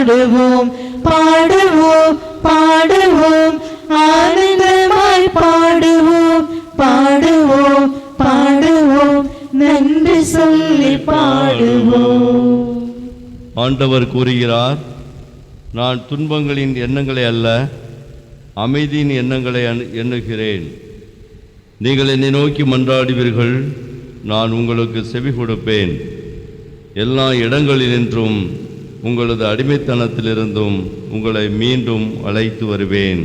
பாடுவோம் பாடுவோம் பாடுவோம், ஆனந்தமாய் பாடுவோம் பாடுவோம் பாடுவோம், நன்றி சொல்லி பாடுவோம். ஆண்டவர் கூறுகிறார், நான் துன்பங்களின் எண்ணங்களை அல்ல, அமைதியின் எண்ணங்களை எண்ணுகிறேன். நீங்கள் என்னை நோக்கி மன்றாடுவீர்கள், நான் உங்களுக்கு செவி கொடுப்பேன். எல்லா இடங்களினின்றும் உங்களது அடிமைத்தனத்திலிருந்தும் உங்களை மீண்டும் அழைத்து வருவேன்.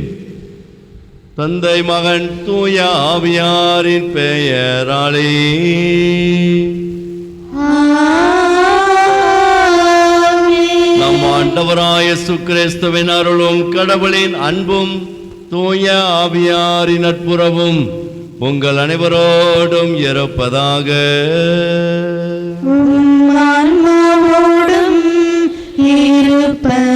தந்தை மகன் தூய ஆவியாரின் பெயராலே நம் ஆண்டவராய இயேசு கிறிஸ்துவின் அருளும் கடவுளின் அன்பும் தூய ஆவியாரின் நட்புறவும் உங்கள் அனைவரோடும் இருப்பதாக. ஆன்மாவோடும் இருப்பதாக.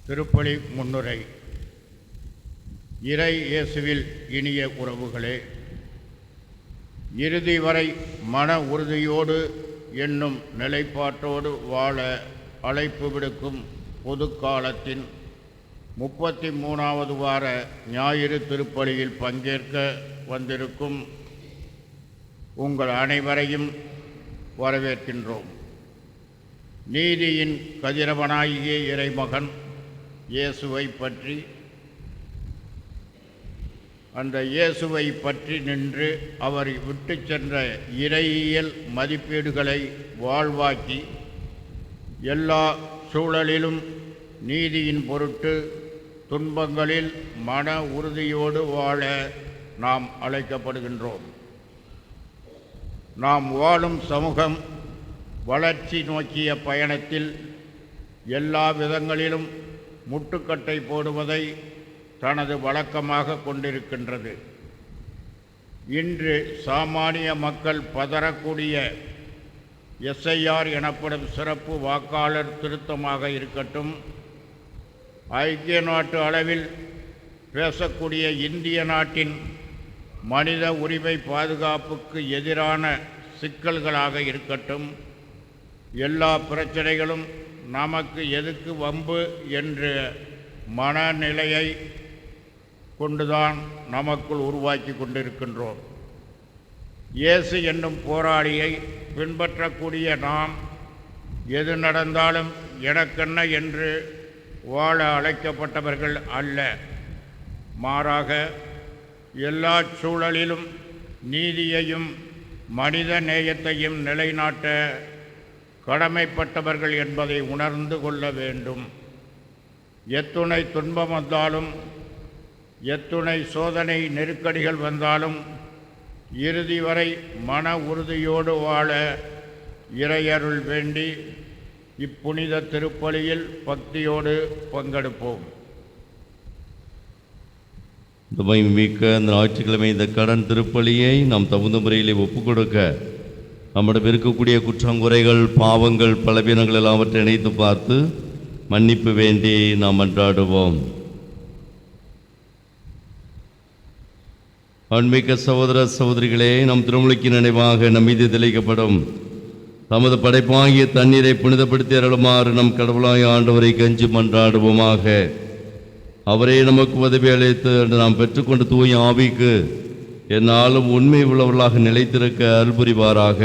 திருப்பலி முன்னுரை. இறை இயேசுவில் இனிய உறவுகளே, இறுதி வரை மன உறுதியோடு என்னும் நிலைப்பாட்டோடு வாழ அழைப்பு விடுக்கும் பொது காலத்தின் 33வது வார ஞாயிறு திருப்பலியில் பங்கேற்க வந்திருக்கும் உங்கள் அனைவரையும் வரவேற்கின்றோம். நீதியின் கதிரவனாகிய இறைமகன் இயேசுவை பற்றி, அந்த இயேசுவை பற்றி நின்று அவர் விட்டு சென்ற இறையியல் மதிப்பீடுகளை வாழ்வாக்கி எல்லா சூழலிலும் நீதியின் பொருட்டு துன்பங்களில் மன உறுதியோடு வாழ நாம் அழைக்கப்படுகின்றோம். நாம் வாழும் சமூகம் வளர்ச்சி நோக்கிய பயணத்தில் எல்லா விதங்களிலும் முட்டுக்கட்டை போடுவதை தனது வழக்கமாக கொண்டிருக்கின்றது. இன்று சாமானிய மக்கள் பதறக்கூடிய எஸ்ஐஆர் எனப்படும் சிறப்பு வாக்காளர் திருத்தமாக இருக்கட்டும், ஐக்கிய நாட்டு அளவில் பேசக்கூடிய இந்திய நாட்டின் மனித உரிமை பாதுகாப்புக்கு எதிரான சிக்கல்களாக இருக்கட்டும், எல்லா பிரச்சனைகளும் நமக்கு எதுக்கு வம்பு என்ற மனநிலையை கொண்டுதான் நமக்குள் உருவாக்கி கொண்டிருக்கின்றோம். இயேசு என்னும் போராளியை பின்பற்றக்கூடிய நாம் எது நடந்தாலும் எனக்கென்ன என்று வாழ அழைக்கப்பட்டவர்கள் அல்ல. மாறாக எல்லா சூழலிலும் நீதியையும் மனித நேயத்தையும் நிலைநாட்ட கடமைப்பட்டவர்கள் என்பதை உணர்ந்து கொள்ள வேண்டும். எத்துணை துன்பம் வந்தாலும், எத்துணை சோதனை நெருக்கடிகள் வந்தாலும் இறுதி வரை மன உறுதியோடு வாழ இறையருள் வேண்டி இப்புனித திருப்பலியில் பக்தியோடு பங்கெடுப்போம். மிக்க இந்த ஞாயிற்றுக்கிழமை இந்த கடன் திருப்பலியை நாம் தகுந்த முறையிலே ஒப்புக் கொடுக்க நம்மிடம் இருக்கக்கூடிய குற்றங்குறைகள், பாவங்கள், பலவீனங்கள் எல்லாவற்றை இணைத்து பார்த்து மன்னிப்பு வேண்டி நாம் மன்றாடுவோம். ஆன்மீக சகோதர சகோதரிகளே, நம் திருமுழுக்கு நினைவாக நம் மீது தெளிக்கப்படும் தமது படைப்பாகிய தண்ணீரை புனிதப்படுத்தி அருளுமாறு நம் கடவுளாய் ஆண்டவரை கெஞ்சி மன்றாடுவோமாக. அவரே நமக்கு உதவி அளித்து நாம் பெற்றுக்கொண்ட தூய ஆவிக்கு என்னாலும் உண்மை உள்ளவர்களாக நிலைத்திருக்க அருள்புரிவாராக.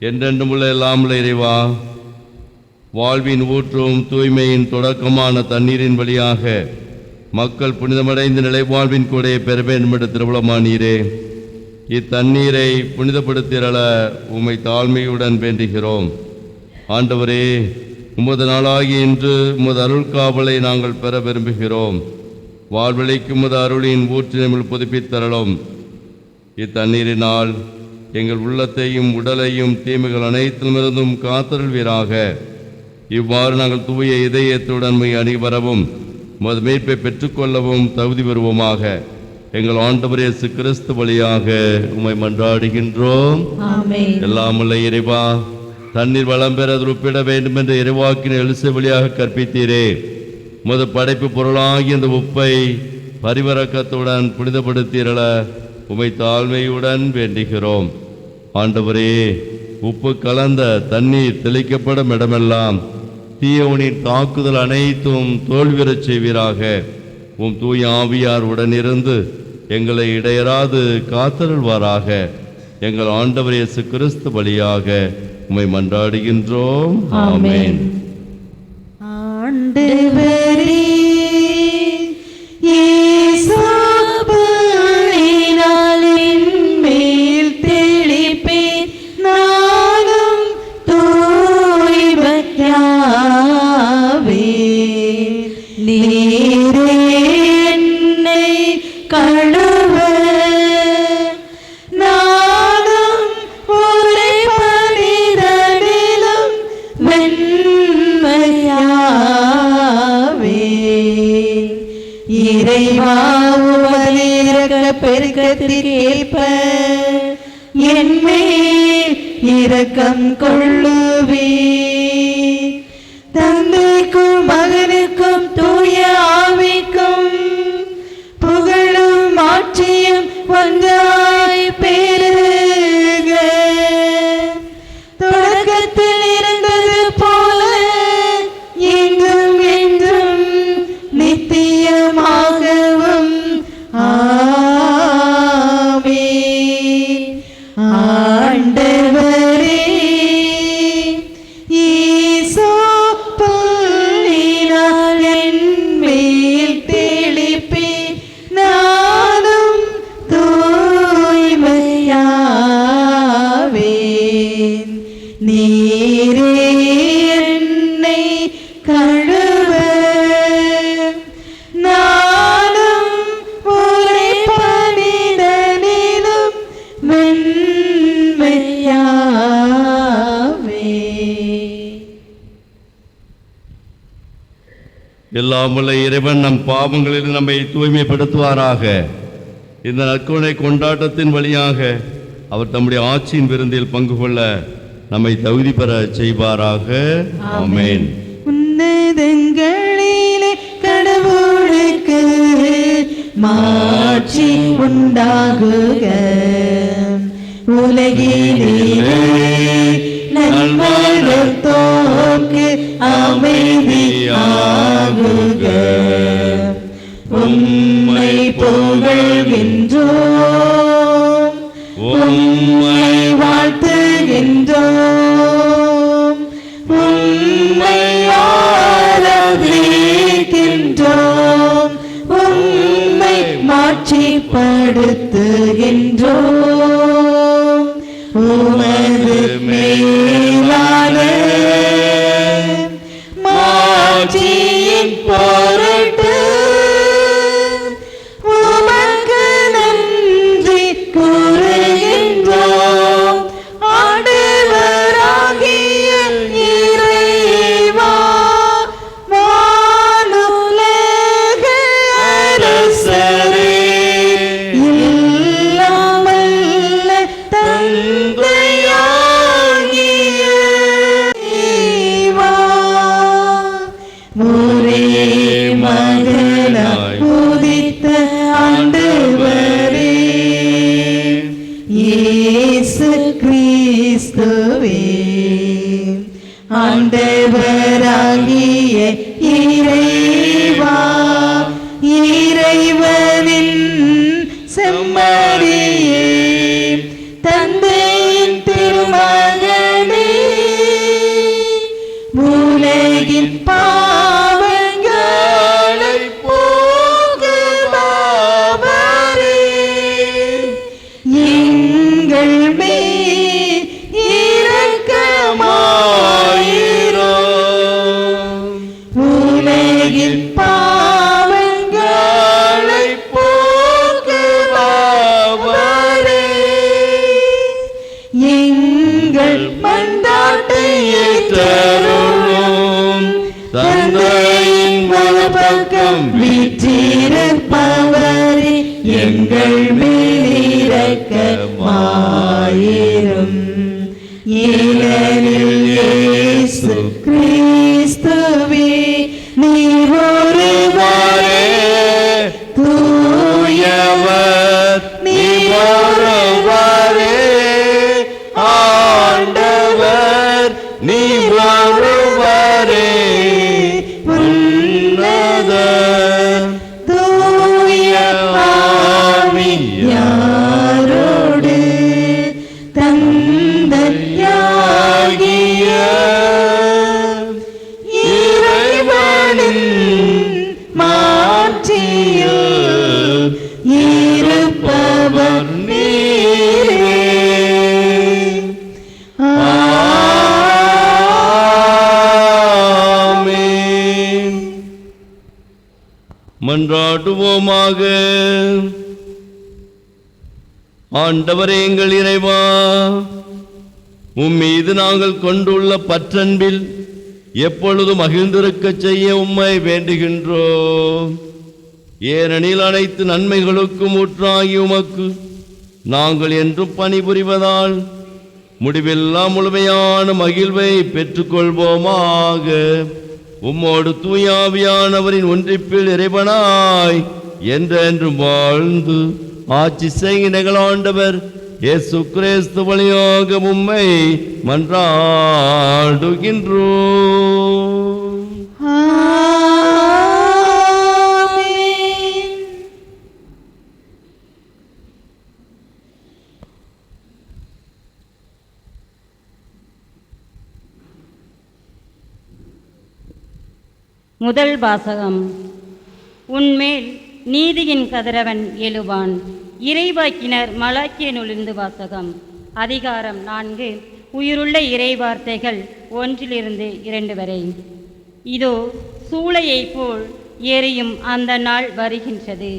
என்றென்றும் உள்ள எல்லாமுள்ள இறைவா, வாழ்வின் ஊற்றும் தூய்மையின் தொடக்கமான தண்ணீரின் வழியாக மக்கள் புனிதமடைந்த நிலைவாழ்வின் கூட பெற வேண்டும் என்று திருவுளமானீரே. இத்தண்ணீரை புனிதப்படுத்திரள உம்மை தாழ்மையுடன் வேண்டுகிறோம். ஆண்டவரே, உமது நாளாகி இன்று உமது அருள் காவலை நாங்கள் பெற விரும்புகிறோம். வாழ்வழிக்கும் உமது அருளின் ஊற்றினமில் புதுப்பித்தரலும். இத்தண்ணீரினால் எங்கள் உள்ளத்தையும் உடலையும் தீமைகள் அனைத்திலுமிருந்தும் காத்தருள்வீராக. இவ்வாறு நாங்கள் தூய இதயத்துடன் அணிவரவும் உமது மீட்பை பெற்றுக்கொள்ளவும் தகுதி பெறுவோமாக. எங்கள் ஆண்டவர் இயேசு கிறிஸ்து வழியாக உம்மை மன்றாடுகின்றோம். ஆமென். எல்லாம் உள்ள இறைவா, தண்ணீர் வளம் பெற உப்பிட வேண்டும் என்று இறைவாக்கின் எழுச வழியாக கற்பித்தீரே. உமது படைப்பு பொருளாகி அந்த உப்பை பரிவரக்கத்துடன் புனிதப்படுத்தீரள உமை தாழ்மையுடன் வேண்டுகிறோம். ஆண்டவரே, உப்பு கலந்த தண்ணீர் தெளிக்கப்படும் இடமெல்லாம் தீயவனின் தாக்குதல் அனைத்தும் தோல்வியறச் செய்வீராக. உம் தூய ஆவியார் உடனிருந்து எங்களை இடையராது காத்தருள்வாராக. எங்கள் ஆண்டவர் இயேசு கிறிஸ்து வழியாக உம்மை மன்றாடுகின்றோம். ஆமென். ஆண்டவரே, இயேசுவினால் என்மேல் தெளிப்பேன், நானும் தூய்மையாவேன். நீரே என்னை கழுவ, நானும் உரை பணிதலிலும் வெண்மையாவேன். இறைவா, உமது இரக்க பெருக்கத்திற்கேற்ப என்மேல் இரக்கம் கொள்ளுவீர். தந்தைக்கும் மகனுக்கும் தூய ஆவிக்கும் புகழும் ஆட்சியும் ஒன்றாய் பெருக. தொடக்கத்தில் இருந்தது போல எங்கும் என்றும் நித்தியமாகவும் ஆமென். ஆண்டவரே, ஈசோப்பினால் என்மேல் தெளிப்பேன், நானும் தூய்மையாவேன். நீரே என்னை கழுவ, நானும் உரை பணிதலிலும் வெண்மையாவேன். எல்லாம் உள்ள இறைவன் நம் பாவங்களில் நம்மை தூய்மைப்படுத்துவாராக. இந்த நற்கருணை கொண்டாட்டத்தின் வழியாக அவர் தம்முடைய ஆட்சியின் விருந்தில் பங்கு கொள்ள நம்மை தகுதி பெற செய்வாராக. ஆமென். உன்னதங்களிலே கடவுளுக்கு மாட்சி உண்டாகுக. உலகிலே நல்வாழ்த்தோர்க்கு அமைதியாகுக. உம்மை புகழ்கின்றோம், உம்மை வாழ்த்துகின்றோம், உம்மை ஆராதிக்கின்றோம், உம்மை மாட்சிப்படுத்துகின்றோம். உமது மேலான மாட்சியின் பொருட்டு உமக்கு நன்றி கூறுகின்றோம். ஆண்டவராகிய இறைவா, வானுலக அரசரே, எல்லாம் வல்ல தந்தையாகிய இறைவா, ஒரே மகனாய் உதித்த ஆண்டவரே, இயேசு கிறிஸ்துவே, ஆண்டவராகிய இறைவா, இறைவனின் செம்மறியே, தந்தையின் திருமகனே, உலகின் பாவங்களை போக்குபவரே, எங்கள் மேல் இரக்கமாயிரும். உலகின் பாவங்களை போக்குபவரே, எங்கள் மன்றாட்டை ஏற்றருளும். தந்தையின் வலப்பக்கம் வீற்றிருப்பவரே, எங்கள் மேல் இரக்கமாயிரும். ஏனெனில் இயேசு கிறிஸ்துவே நீர் ஒருவரே தூயவர், நீர் ஒருவரே ஆண்டவர், நீர் ஒருவரே உன்னதர். தூய ஆவியாரோடு தந்தையாகிய இறைவனின் மாட்சியில் இருப்பவர் நீரே. ஆமென். மன்றாடுவோமாக. ஆண்டவரே எங்கள் இறைவா, உம்மீது நாங்கள் கொண்டுள்ள பற்றன்பில் எப்பொழுதும் மகிழ்ந்திருக்கச் செய்ய உம்மை வேண்டுகின்றோம். ஏனெனில் அனைத்து நன்மைகளுக்கும் ஊற்றாகி உமக்கு நாங்கள் என்றும் பணிபுரிவதால் முடிவில்லா முழுமையான மகிழ்வை பெற்றுக்கொள்வோமாக. உம்மோடு தூயாவியானவரின் ஒன்றிப்பில் இறைவனாய் என்றென்றும் வாழ்ந்து ஆட்சி செய்கிற ஆண்டவர் இயேசு கிறிஸ்து வழியாக உம்மை மன்றாடுகின்றோம். ஆமென். முதல் வாசகம். உன்மேல் நீதியின் கதிரவன் எழுவான். இறைவாக்கினர் மலாக்கியனிலிருந்து வாசகம். அதிகாரம் 4. உயிருள்ள இறைவார்த்தைகள் 1-2 வரை. இதோ சூளையைப் போல் எரியும் அந்த நாள் வருகின்றது.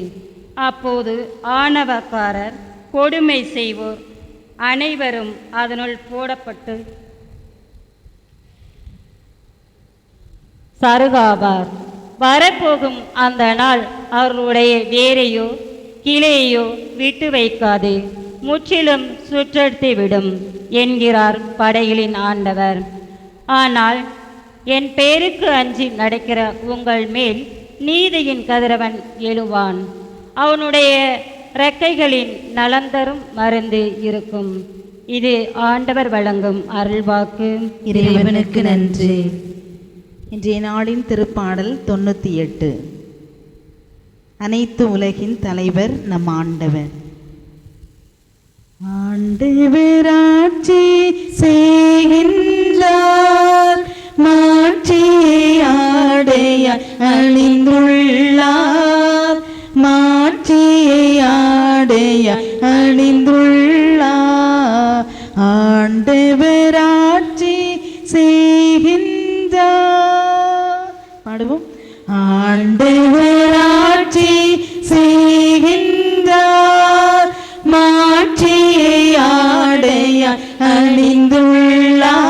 அப்போது ஆணவக்காரர், கொடுமை செய்வோர் அனைவரும் அதனுள் போடப்பட்டு சருகாவார். வரப்போகும் அந்த நாள் அவர்களுடைய வேரையோ கிளையோ விட்டு வைக்காது, முற்றிலும் சுற்றெடுத்துவிடும் என்கிறார் படைகளின் ஆண்டவர். ஆனால் என் பெயருக்கு அஞ்சி நடக்கிற உங்கள் மேல் நீதியின் கதிரவன் எழுவான். அவனுடைய இறக்கைகளின் நலந்தரும் மருந்து இருக்கும். இது ஆண்டவர் வழங்கும் அருள்வாக்கு. இறைவனுக்கு நன்றி. இன்றைய நாளின் திருப்பாடல் 98. அனைத்து உலகின் தலைவர் நம் ஆண்டவர். ஆண்டவர் ஆட்சி செய்கின்றார், மாட்சியை ஆடைய அணிந்துள்ளார், மாட்சியை ஆடைய அணிந்துள்ளார். ஆண்டவர் ஆட்சி செய்கின்றார். பாடுவோம். ஆண்டவர் ஆட்சி செய்கின்றார், மாட்சியை ஆடைய அணிந்துள்ளார்,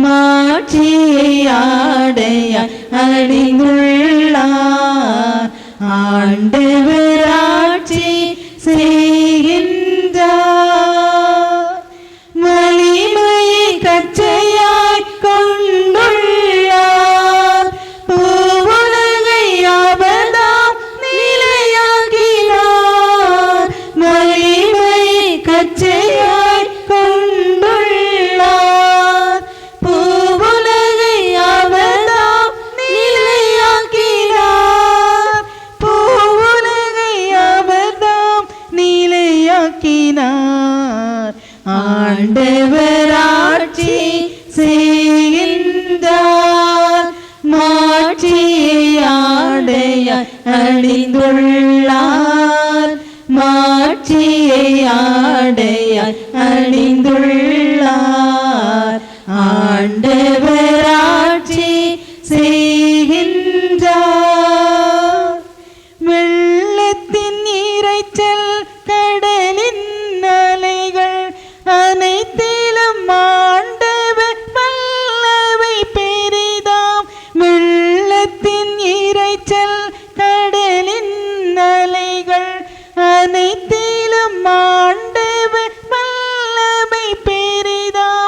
மாட்சியை ஆடைய அணிந்துள்ளார். ஆண்டவர் ஆட்சி செய்கின்றார், வலிமையை கச்சையாய் கொண்டுள்ளார், பூவுலகை அவர்தாம் நிலையாக்கினார். வலிமையை கச்சையாய் கொண்டுள்ளார், பூவுலகை அவர்தாம் நிலையாக்கினார், பூவுலகை அவர்தாம் நிலையாக்கினார். ஆண்டவர் ஆட்சி செய்கின்றார், மாட்சியை ஆடைய அணிந்துள்ளார், மாட்சியை ஆடைய அணிந்துள்ளார். ஆண்டவர் ஆட்சி செய்கின்றார், வெள்ளத்தின் இரைச்சல் கடலின் அலைகள் அனைத்திலும் ஆண்டவர் வல்லமை பெரிதாம். வெள்ளத்தின் இரைச்சல் கடலின் அலைகள் அனைத்திலும் ஆண்டவர் வல்லமை பெரிதாம்.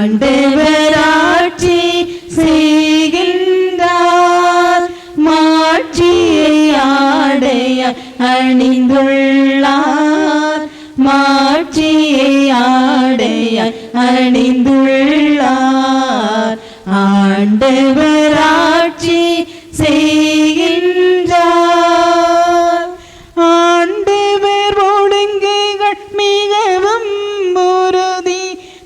ஆண்டவர் ஆட்சி செய்கின்றார், மாட்சியை ஆடைய அணிந்துள்ளார், மாட்சியை ஆடைய அணிந்துள்ளார். ஆண்டவர் ஆட்சி செய்கின்றார். ஆண்டவர் ஒழுங்குகள் மிகவும் உறுதி,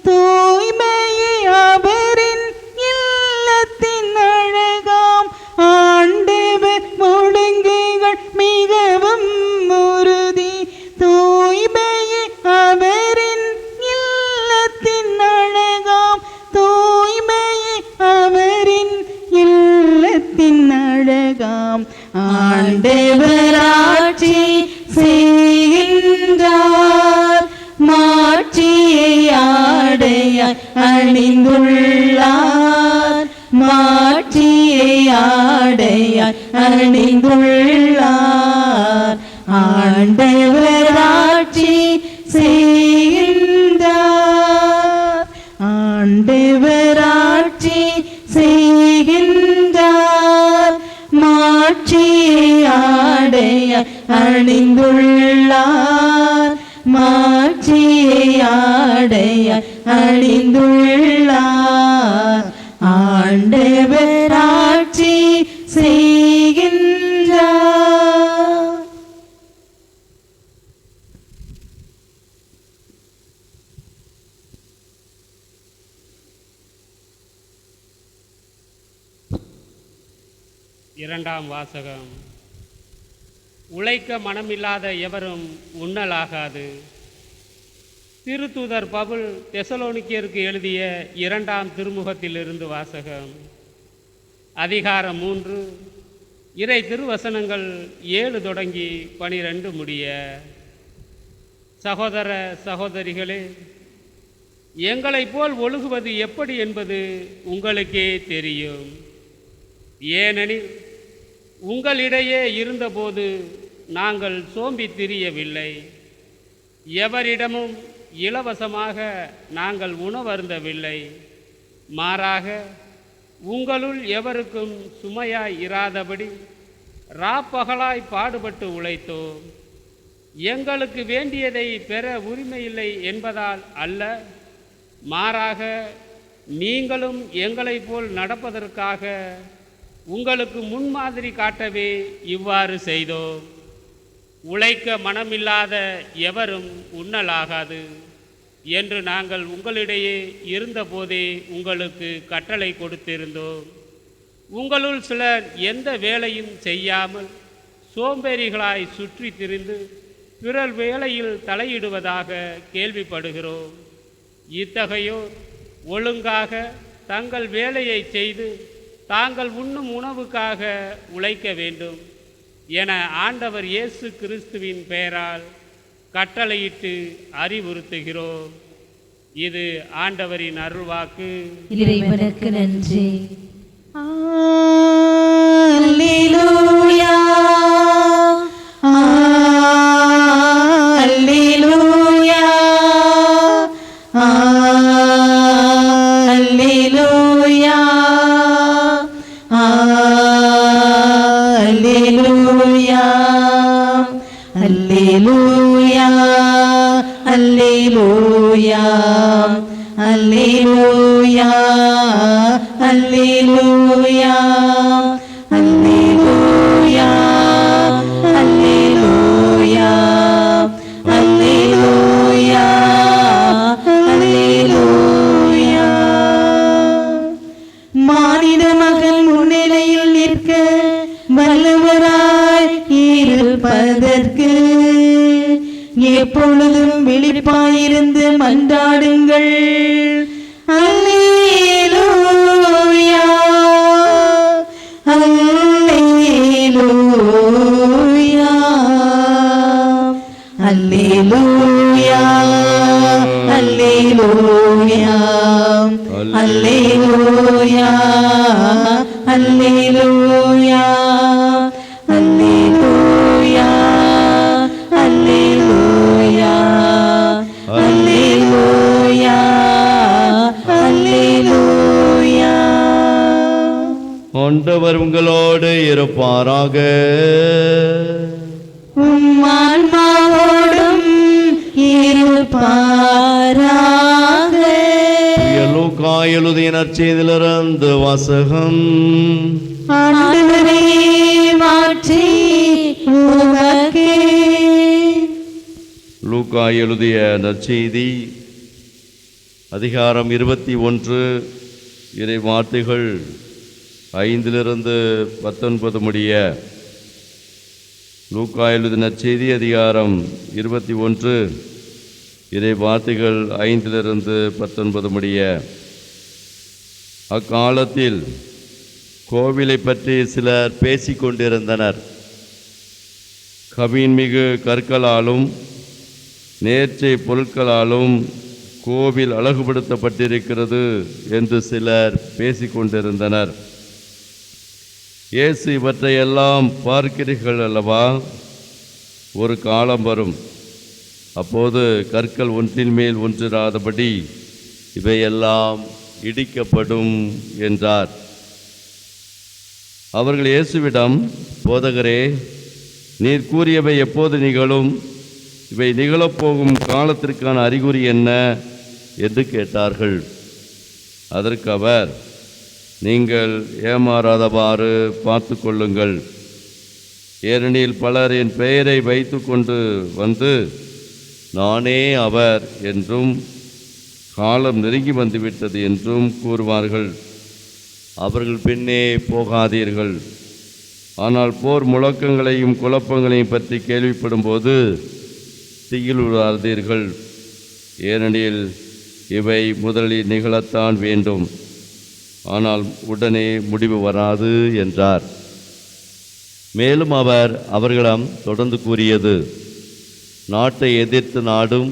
தூய்மையை அவரின் இல்லத்தின் அழகாம். ஆண்டவர் ஒழுங்குகள் மிகவும் உறுதி, தூய்மையை அவரின் இல்லத்தின் அழகாம், தூய்மையை அவரின் இல்லத்தின் அழகாம். ஆண்டவர் ஆட்சி செய்கின்றார், மாட்சியை ஆடைய அணிந்துள்ளார், மாட்சியை ஆடைய அணிந்துள்ளார். ஆண்டவர் ஆட்சி செய்கின்றார், ஆண்டவர் ஆட்சி செய்கின்றார், மாட்சியை ஆடைய அணிந்துள்ளார், மாட்சியை ஆடைய அணிந்துள்ளார். ஆண்டவர் ஆட்சி செய்கின்றார். இரண்டாம் வாசகம். உழைக்க மனமில்லாத எவரும் உண்ணலாகாது. திருத்தூதர் பவுல் தெசலோனிக்கேயருக்கு எழுதிய 2ஆம் திருமுகத்திலிருந்து வாசகம். அதிகாரம் 3, இறை திருவசனங்கள் 7 தொடங்கி 12 முடிய. சகோதர சகோதரிகளே, எங்களைப் போல் ஒழுகுவது எப்படி என்பது உங்களுக்கே தெரியும். ஏனெனில் உங்களிடையே இருந்தபோது நாங்கள் சோம்பி திரியவில்லை, எவரிடமும் இலவசமாக நாங்கள் உணவருந்தவில்லை. மாறாக உங்களுள் எவருக்கும் சுமையாய் இராதபடி ராப்பகலாய் பாடுபட்டு உழைத்தோம். எங்களுக்கு வேண்டியதை பெற உரிமையில்லை என்பதால் அல்ல, மாறாக நீங்களும் எங்களைப் போல் நடப்பதற்காக உங்களுக்கு முன்மாதிரி காட்டவே இவ்வாறு செய்தோம். உழைக்க மனமில்லாத எவரும் உண்ணலாகாது என்று நாங்கள் உங்களிடையே இருந்தபோதே உங்களுக்கு கட்டளை கொடுத்திருந்தோம். உங்களுள் சிலர் எந்த வேலையும் செய்யாமல் சோம்பேறிகளாய் சுற்றி திரிந்து பிறர் வேலையில் தலையிடுவதாக கேள்விப்படுகிறோம். இத்தகையோர் ஒழுங்காக தங்கள் வேலையை செய்து தாங்கள் உண்ணும் உணவுக்காக உழைக்க வேண்டும் என ஆண்டவர் இயேசு கிறிஸ்துவின் பெயரால் கட்டளையிட்டு அறிவுறுத்துகிறோம். இது ஆண்டவரின் அருள்வாக்கு. இறைவனுக்கு நன்றி. அல்லேலூயா, அல்லேலூயா, அல்லேலூயா, அல்லேலூயா, அல்லேலூயா, அல்லேலூயா, அல்லேலூயா, அல்லேலூயா, அல்லேலூயா, அல்லேலூயா, அல்லேலூயா, அல்லேலூயா. மானிட மகன் முன்னிலையில் நிற்க வல்லவராய் இருப்பதற்கு எப்பொழுதும் விழிப்பாயிருந்து மன்றாடுங்கள். அல்லேலூயா, அல்லேலூயா, அல்லேலூயா, அல்லேலூயா, அல்லேலூயா, அல்லேலூயா, அல்லேலூயா, அல்லேலூயா, அல்லேலூயா, அல்லேலூயா. ஆண்டவர் உங்களோடு இருப்பாராக. ஆன்மாவோடும் இருப்பாராக. லூக்கா எழுதிய நற்செய்தியிலிருந்து வாசகம். ஆண்டவரே, மாற்றி உமக்கே. லூக்கா எழுதிய நற்செய்தி அதிகாரம் 21 இறை வார்த்தைகள் 5-19 முடிய. லூக்கா எழுதிய நற்செய்தி அதிகாரம் 21 இறை வார்த்தைகள் 5-19 முடிய. அக்காலத்தில் கோவிலை பற்றி சிலர் பேசிக்கொண்டிருந்தனர். கவின்மிகு கற்களாலும் நேர்ச்சை பொருட்களாலும் கோவில் அழகுபடுத்தப்பட்டிருக்கிறது என்று சிலர் பேசிக்கொண்டிருந்தனர். இயேசு, இவற்றையெல்லாம் பார்க்கிறீர்கள் அல்லவா? ஒரு காலம் வரும், அப்போது கற்கள் ஒன்றின் மேல் ஒன்றிராதபடி இவையெல்லாம் இடிக்கப்படும் என்றார். அவர்கள் இயேசுவிடம், போதகரே, நீர் கூறியவை எப்போது நிகழும்? இவை நிகழப்போகும் காலத்திற்கான அறிகுறி என்ன என்று கேட்டார்கள். அதற்கு அவர், நீங்கள் ஏமாறாதவாறு பார்த்து கொள்ளுங்கள். ஏனெனில் பலர் என் பெயரை வைத்து கொண்டு வந்து நானே அவர் என்றும் காலம் நெருங்கி வந்துவிட்டது என்றும் கூறுவார்கள். அவர்கள் பின்னே போகாதீர்கள். ஆனால் போர் முழக்கங்களையும் குழப்பங்களையும் பற்றி கேள்விப்படும்போது திகிலுறாதீர்கள். ஏனெனில் இவை முதலில் நிகழத்தான் வேண்டும், ஆனால் உடனே முடிவு வராது என்றார். மேலும் அவர் அவர்களிடம் தொடர்ந்து கூறியது, நாட்டை எதிர்த்து நாடும்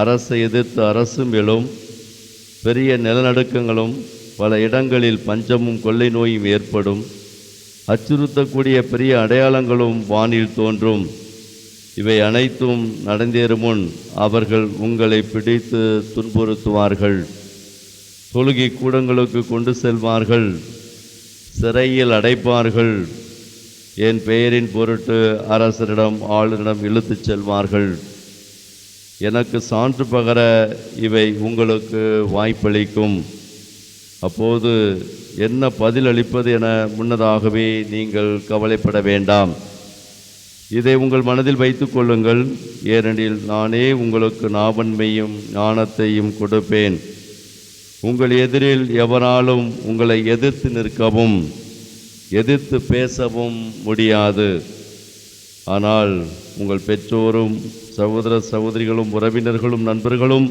அரசை எதிர்த்து அரசும் எழும். பெரிய நிலநடுக்கங்களும் பல இடங்களில் பஞ்சமும் கொள்ளை நோயும் ஏற்படும். அச்சுறுத்தக்கூடிய பெரிய அடையாளங்களும் வானில் தோன்றும். இவை அனைத்தும் நடந்தேறும் முன் அவர்கள் உங்களை பிடித்து துன்புறுத்துவார்கள். தொழுகை கூடங்களுக்கு கொண்டு செல்வார்கள், சிறையில் அடைப்பார்கள். என் பெயரின் பொருட்டு அரசரிடம் ஆளுநரிடம் இழுத்துச் செல்வார்கள். எனக்கு சான்று பகர இவை உங்களுக்கு வாய்ப்பளிக்கும். அப்போது என்ன பதில் அளிப்பது என முன்னதாகவே நீங்கள் கவலைப்பட வேண்டாம். இதை உங்கள் மனதில் வைத்து கொள்ளுங்கள். ஏனெனில் நானே உங்களுக்கு நாவன்மையும் ஞானத்தையும் கொடுப்பேன். உங்கள் எதிரில் எவராலும் உங்களை எதிர்த்து நிற்கவும் எதிர்த்து பேசவும் முடியாது. ஆனால் உங்கள் பெற்றோரும் சகோதர சகோதரிகளும் உறவினர்களும் நண்பர்களும்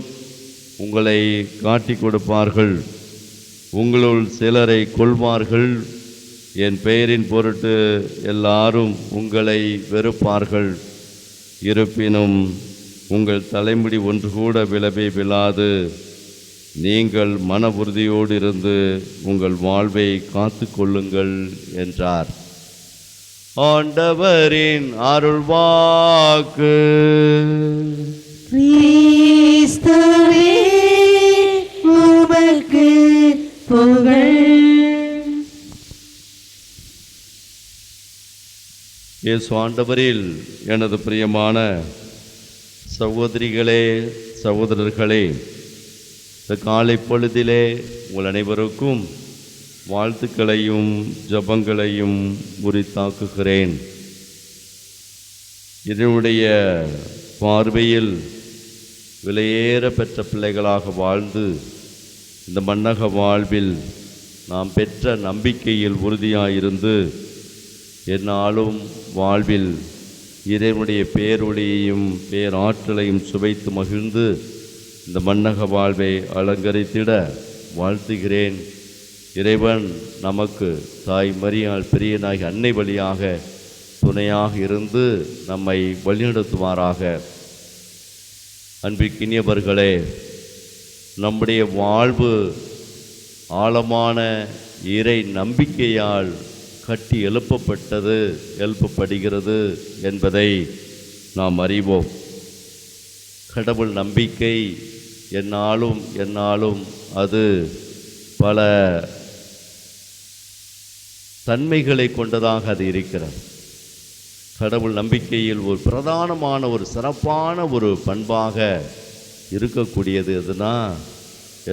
உங்களை காட்டிக் கொடுப்பார்கள். உங்களுள் சிலரை கொல்வார்கள். என் பெயரின் பொருட்டு எல்லாரும் உங்களை வெறுப்பார்கள். இருப்பினும் உங்கள் தலைமுடி ஒன்று கூட விழவே விழாது. நீங்கள் மன உறுதியோடு இருந்து உங்கள் வாழ்வை காத்து கொள்ளுங்கள் என்றார். ஆண்டவரின் அருள்வாக்கு. கிறிஸ்துவே, உமக்கு புகழ். இயேசு ஆண்டவரில் எனது பிரியமான சகோதரிகளே, சகோதரர்களே, இந்த காலை பொழுதிலே உங்கள் அனைவருக்கும் வாழ்த்துக்களையும் ஜபங்களையும் உரித்தாக்குகிறேன். இதனுடைய பார்வையில் விலையேற பெற்ற பிள்ளைகளாக வாழ்ந்து இந்த மன்னக வாழ்வில் நாம் பெற்ற நம்பிக்கையில் உறுதியாயிருந்து என்னாலும் வாழ்வில் இறைவனுடைய பேரொளியையும் பேராற்றலையும் சுவைத்து மகிழ்ந்து இந்த மன்னக வாழ்வை அலங்கரித்திட வாழ்த்துகிறேன். இறைவன் நமக்கு தாய் மரியாள் பெரியனாகி அன்னை வழியாக துணையாக இருந்து நம்மை வழிநடத்துவாராக. அன்பிற்கினியவர்களே, நம்முடைய வாழ்வு ஆழமான இறை நம்பிக்கையால் கட்டி எழுப்பப்படுகிறது என்பதை நாம் அறிவோம். கடவுள் நம்பிக்கை என்னாலும் அது பல தன்மைகளை கொண்டதாக அது இருக்கிறது. கடவுள் நம்பிக்கையில் ஒரு பிரதானமான ஒரு சிறப்பான ஒரு பண்பாக இருக்கக்கூடியது எதுனா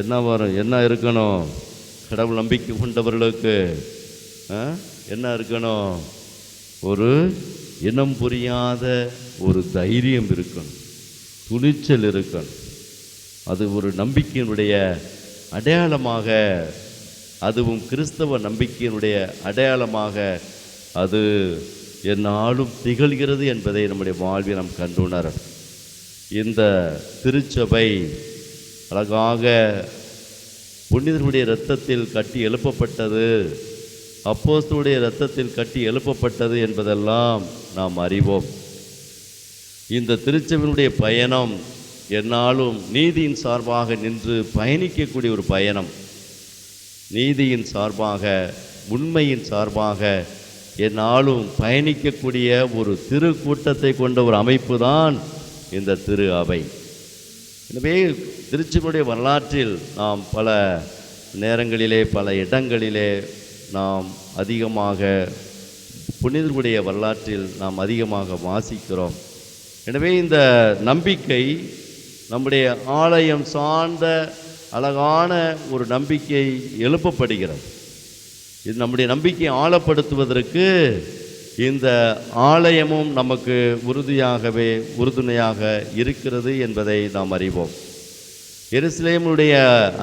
என்ன இருக்கணும்? கடவுள் நம்பிக்கை கொண்டவர்களுக்கு என்ன இருக்கணும்? ஒரு இனம் புரியாத ஒரு தைரியம் இருக்கணும், துணிச்சல் இருக்கணும். அது ஒரு நம்பிக்கையினுடைய அடையாளமாக, அதுவும் கிறிஸ்தவ நம்பிக்கையினுடைய அடையாளமாக அது எந்நாளும் திகழ்கிறது என்பதை நம்முடைய வாழ்வில் நாம் கண்டுணர. இந்த திருச்சபை அழகாக புனிதர்களுடைய இரத்தத்தில் கட்டி எழுப்பப்பட்டது, அப்போஸ்தலருடைய இரத்தத்தில் கட்டி எழுப்பப்பட்டது என்பதெல்லாம் நாம் அறிவோம். இந்த திருச்சபையினுடைய பயணம் எந்நாளும் நீதியின் சார்பாக நின்று பயணிக்கக்கூடிய ஒரு பயணம். நீதியின் சார்பாக, உண்மையின் சார்பாக எந்நாளும் பயணிக்கக்கூடிய ஒரு திரு கூட்டத்தை கொண்ட ஒரு அமைப்பு தான் இந்த திரு அவை. எனவே திருச்சபையுடைய வரலாற்றில் நாம் பல நேரங்களிலே, பல இடங்களிலே நாம் அதிகமாக புனிதர்களுடைய வரலாற்றில் நாம் அதிகமாக வாசிக்கிறோம். எனவே இந்த நம்பிக்கை நம்முடைய ஆலயம் சார்ந்த அழகான ஒரு நம்பிக்கை எழுப்பப்படுகிறது. இது நம்முடைய நம்பிக்கையை ஆழப்படுத்துவதற்கு இந்த ஆலயமும் நமக்கு உறுதுணையாக இருக்கிறது என்பதை நாம் அறிவோம். எருசலேமுடைய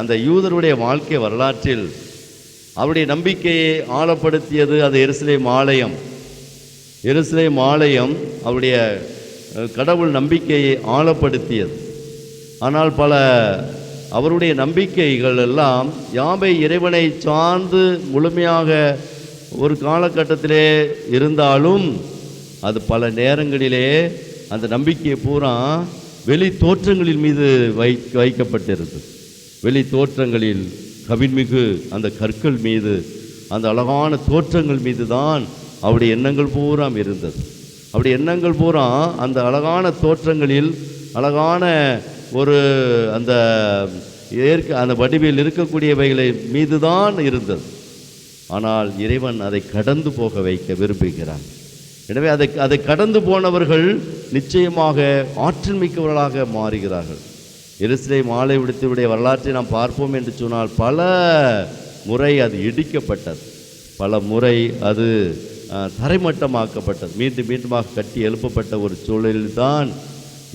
அந்த யூதருடைய வாழ்க்கை வரலாற்றில் அவருடைய நம்பிக்கையை ஆழப்படுத்தியது அது எருசலேம் ஆலயம். எருசலேம் ஆலயம் அவருடைய கடவுள் நம்பிக்கையை ஆழப்படுத்தியது. ஆனால் பல அவருடைய நம்பிக்கைகள் எல்லாம் யாவை இறைவனை சார்ந்து முழுமையாக ஒரு காலகட்டத்திலே இருந்தாலும் அது பல நேரங்களிலே அந்த நம்பிக்கை பூரா வெளி தோற்றங்களின் மீது வைக்கப்பட்டிருந்தது. வெளி தோற்றங்களில் கவின்மிகு அந்த கற்கள் மீது, அந்த அழகான தோற்றங்கள் மீது தான் அவருடைய எண்ணங்கள் பூரா இருந்தது. அவருடைய எண்ணங்கள் பூரா அந்த அழகான தோற்றங்களில், அழகான ஒரு அந்த அந்த வடிவில் இருக்கக்கூடியவைகளை மீது தான் இருந்தது. ஆனால் இறைவன் அதை கடந்து போக வைக்க விரும்புகிறான். எனவே அதை கடந்து போனவர்கள் நிச்சயமாக ஆற்றல் மிக்கவர்களாக மாறுகிறார்கள். எருசலேம் ஆலயத்தினுடைய வரலாற்றை நாம் பார்ப்போம் என்று சொன்னால் பல முறை அது இடிக்கப்பட்டது, பல முறை அது தரைமட்டமாக்கப்பட்டது, மீண்டுமாக கட்டி எழுப்பப்பட்ட ஒரு சூழலில்தான்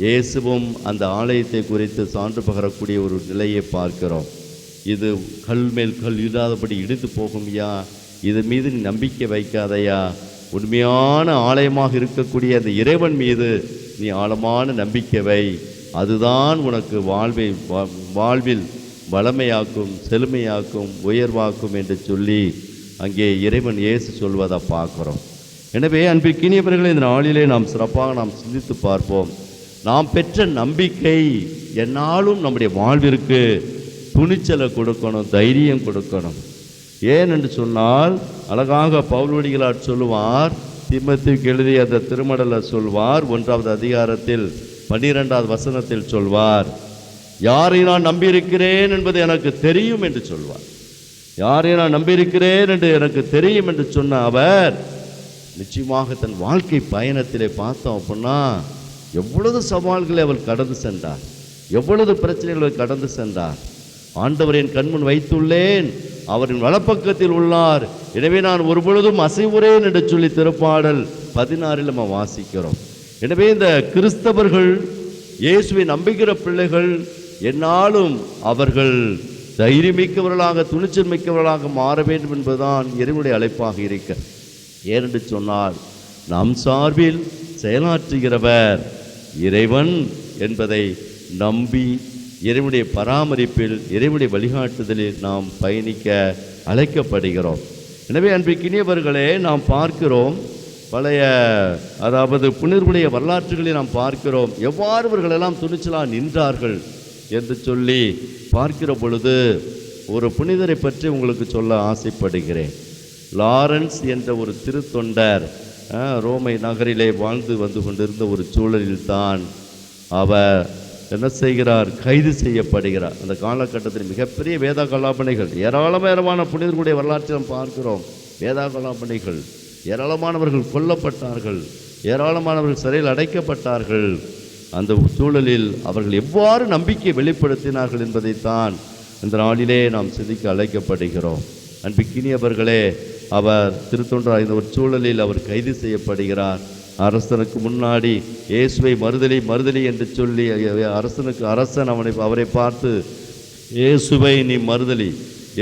இயேசுவும் அந்த ஆலயத்தை குறித்து சான்று பகரக்கூடிய ஒரு நிலையை பார்க்கிறோம். இது கல் மேல் கல் இல்லாதபடி இடித்து போகும்யா, இது மீது நீ நம்பிக்கை வைக்காதையா, உண்மையான ஆலயமாக இருக்கக்கூடிய அந்த இறைவன் மீது நீ ஆழமான நம்பிக்கை வை, அதுதான் உனக்கு வாழ்வில் வளமையாக்கும், செழுமையாக்கும், உயர்வாக்கும் என்று சொல்லி அங்கே இறைவன் இயேசு சொல்வதை பார்க்குறோம். எனவே அன்பிற்கினியவர்களை இந்த நாளிலே நாம் சிறப்பாக சிந்தித்து பார்ப்போம். நாம் பெற்ற நம்பிக்கை எந்நாளும் நம்முடைய வாழ்விற்கு துணிச்சலை கொடுக்கணும், தைரியம் கொடுக்கணும். ஏன் என்று சொன்னால் அழகாக பவுலடிகளார் சொல்லுவார், தீமோத்தேயுவுக்கு எழுதிய அந்த திருமடலை சொல்வார், 1வது அதிகாரத்தில் 12வது வசனத்தில் சொல்வார், யாரை நான் நம்பியிருக்கிறேன் என்பது எனக்கு தெரியும் என்று சொல்வார். யாரை நான் நம்பியிருக்கிறேன் என்று எனக்கு தெரியும் என்று சொன்ன அவர் நிச்சயமாக தன் வாழ்க்கை பயணத்திலே பார்த்தோம் அப்படின்னா எவ்வளவு சவால்களை அவர் கடந்து சென்றார், எவ்வளவு பிரச்சனைகளை கடந்து சென்றார். ஆண்டவரின் கண்முன் வைத்துள்ளேன், அவரின் வலப்பக்கத்தில் உள்ளார், எனவே நான் ஒரு பொழுதும் அசைவுறேன் என்று சொல்லி திருப்பாடல் 16 நம்ம வாசிக்கிறோம். எனவே இந்த கிறிஸ்தவர்கள், இயேசுவை நம்புகிற பிள்ளைகள் எந்நாளும் அவர்கள் தைரியமிக்கவர்களாக, துணிச்சல் மிக்கவர்களாக மாற வேண்டும் என்பதுதான் இறைவனுடைய அழைப்பாக இருக்க. ஏனென்று சொன்னால் நம் சார்பில் செயலாற்றுகிறவர் இறைவன் என்பதை நம்பி இறைவனுடைய பராமரிப்பில், இறைவனுடைய வழிகாட்டுதலில் நாம் பயணிக்க அழைக்கப்படுகிறோம். எனவே அன்பிற்கினியவர்களே, நாம் பார்க்கிறோம் பழைய புனிதர்களுடைய வரலாற்றுகளை நாம் பார்க்கிறோம், எவ்வாறு இவர்களெல்லாம் துணிச்சலாக நின்றார்கள் என்று சொல்லி பார்க்கிற பொழுது ஒரு புனிதரை பற்றி உங்களுக்கு சொல்ல ஆசைப்படுகிறேன். லாரன்ஸ் என்ற ஒரு திருத்தொண்டர் ரோமை நகரிலே வாழ்ந்து வந்து கொண்டிருந்த ஒரு சூழலில்தான் அவர் என்ன செய்கிறார், கைது செய்யப்படுகிறார். அந்த காலகட்டத்தில் மிகப்பெரிய வேத கலாபனைகள், ஏராளமான புனிதர்களுடைய வரலாற்றை நாம் பார்க்கிறோம். வேதாகமபணிகள், ஏராளமானவர்கள் கொல்லப்பட்டார்கள், ஏராளமானவர்கள் சிறையில் அடைக்கப்பட்டார்கள். அந்த சூழலில் அவர்கள் எவ்வாறு நம்பிக்கை வெளிப்படுத்தினார்கள் என்பதைத்தான் இந்த நாளிலே நாம் சிந்திக்க அழைக்கப்படுகிறோம். அன்பிக்கினியவர்களே, அவர் திருத்தொண்டர் இந்த ஒரு சூழலில் அவர் கைது செய்யப்படுகிறார். அரசனுக்கு முன்னாடி இயேசுவை மறுதலி என்று சொல்லி அரசன் அவரை பார்த்து இயேசுவை நீ மறுதலி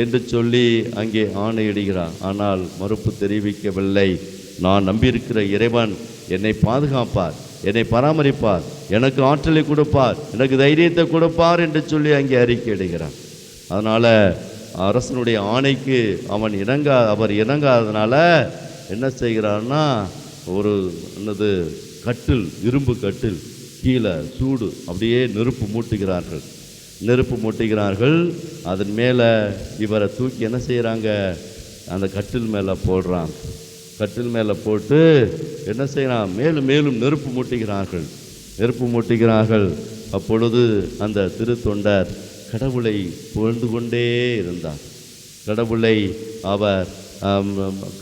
என்று சொல்லி அங்கே ஆணையிடுகிறார். ஆனால் மறுப்பு தெரிவிக்கவில்லை. நான் நம்பியிருக்கிற இறைவன் என்னை பாதுகாப்பார், என்னை பராமரிப்பார், எனக்கு ஆற்றலை கொடுப்பார், எனக்கு தைரியத்தை கொடுப்பார் என்று சொல்லி அங்கே அறிக்கையிடுகிறார். அதனால் அரசனுடைய ஆணைக்கு அவர் இணங்காததுனால என்ன செய்கிறார்னா, ஒரு கட்டில், இரும்பு கட்டில் கீழே சூடு அப்படியே நெருப்பு மூட்டுகிறார்கள். அதன் மேலே இவரை தூக்கி என்ன செய்கிறாங்க, அந்த கட்டில் மேலே போடுறாங்க. கட்டில் மேலே போட்டு என்ன செய்யறான், மேலும் மேலும் நெருப்பு மூட்டுகிறார்கள். அப்பொழுது அந்த திருத்தொண்டர் கடவுளை புகழ்ந்து கொண்டே இருந்தார். கடவுளை அவர்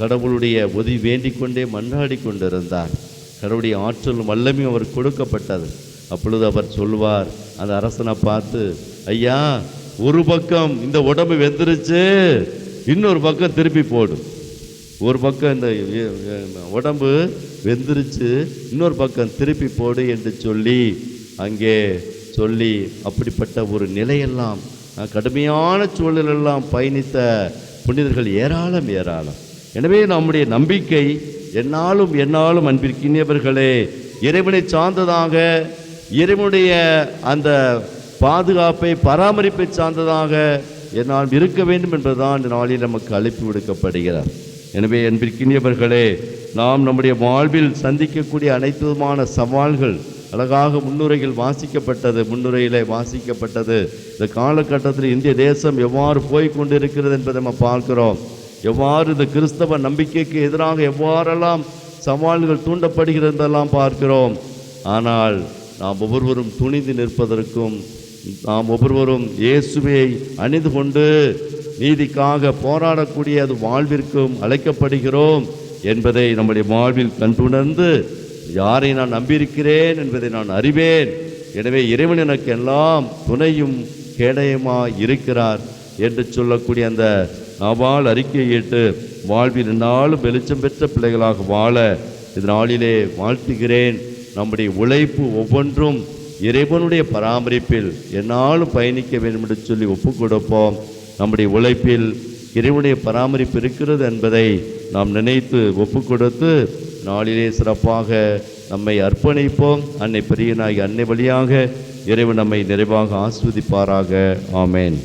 கடவுளுடைய உதவி வேண்டிக் கொண்டே மன்றாடி கொண்டிருந்தார். கடவுளுடைய ஆற்றலும் வல்லமையும் அவர் கொடுக்கப்பட்டது. அப்பொழுது அவர் சொல்வார், அந்த அரசனை பார்த்து, ஐயா, ஒரு பக்கம் இந்த உடம்பு வெந்துருச்சு, இன்னொரு பக்கம் திருப்பி போடு. ஒரு பக்கம் இந்த உடம்பு வெந்துருச்சு, இன்னொரு பக்கம் திருப்பி போடு என்று சொல்லி அங்கே சொல்லி, அப்படிப்பட்ட ஒரு நிலையெல்லாம் கடுமையான சூழலெல்லாம் பயணித்த புனிதர்கள் ஏராளம். எனவே நம்முடைய நம்பிக்கை என்னாலும் அன்பிற்கினியவர்களே இறைவனை சார்ந்ததாக, இறைவனுடைய அந்த பாதுகாப்பை பராமரிப்பை சார்ந்ததாக என்னால் இருக்க வேண்டும் என்பதுதான் இந்த நாளில் நமக்கு அழைப்பு விடுக்கப்படுகிறார். எனவே அன்பிற்கினியவர்களே, நாம் நம்முடைய வாழ்வில் சந்திக்கக்கூடிய அனைத்து விதமான சவால்கள் அழகாக முன்னுரையிலே வாசிக்கப்பட்டது. இந்த காலகட்டத்தில் இந்திய தேசம் எவ்வாறு போய்கொண்டிருக்கிறது என்பதை நம்ம பார்க்கிறோம். எவ்வாறு இந்த கிறிஸ்தவ நம்பிக்கைக்கு எதிராக எவ்வாறெல்லாம் சவால்கள் தூண்டப்படுகிறதெல்லாம் பார்க்கிறோம். ஆனால் நாம் ஒவ்வொருவரும் துணிந்து நிற்பதற்கும், நாம் ஒவ்வொருவரும் இயேசுவை அணிந்து கொண்டு நீதிக்காக போராடக்கூடிய அது வாழ்விற்கும் அழைக்கப்படுகிறோம் என்பதை நம்முடைய வாழ்வில் கண்டுணர்ந்து, யாரை நான் நம்பியிருக்கிறேன் என்பதை நான் அறிவேன், எனவே இறைவன் எனக்கு எல்லாம் துணையும் கேடயமாய் இருக்கிறார் என்று சொல்லக்கூடிய அந்த நாவால் அறிக்கையிட்டு வாழ்வில் என்னாலும் வெளிச்சம் பெற்ற பிள்ளைகளாக வாழ இதனாலே வாழ்த்துகிறேன். நம்முடைய உழைப்பு ஒவ்வொன்றும் இறைவனுடைய பராமரிப்பில் என்னாலும் பயணிக்க வேண்டும் என்று சொல்லி ஒப்பு கொடுப்போம். நம்முடைய உழைப்பில் இறைவனுடைய பராமரிப்பு இருக்கிறது என்பதை நாம் நினைத்து ஒப்பு கொடுத்து நாளிலே சிறப்பாக நம்மை அர்ப்பணிப்போம். அன்னை பெரியனாகி அன்னை வழியாக இறைவன் நம்மை நிறைவாக ஆஸ்வதிப்பாராக. ஆமேன்.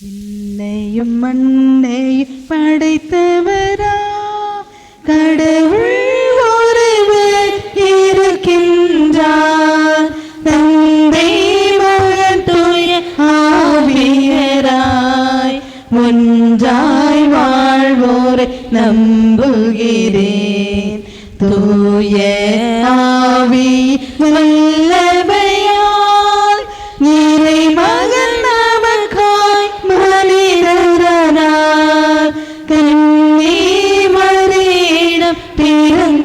என்னையும் மண்ணையும் படைத்தவரா கடவுள் ஒருவர் இருக்கின்றார், தந்தை மகன் தூய ஆவியராய் ஒன்றாய் வாழ்வோரை நம்புகிறேன். தூய ஆவி வல்லமையால் இறை மகன் நமக்காய் மனிதரானார், கன்னி மரியிடம் பிறந்தவராம்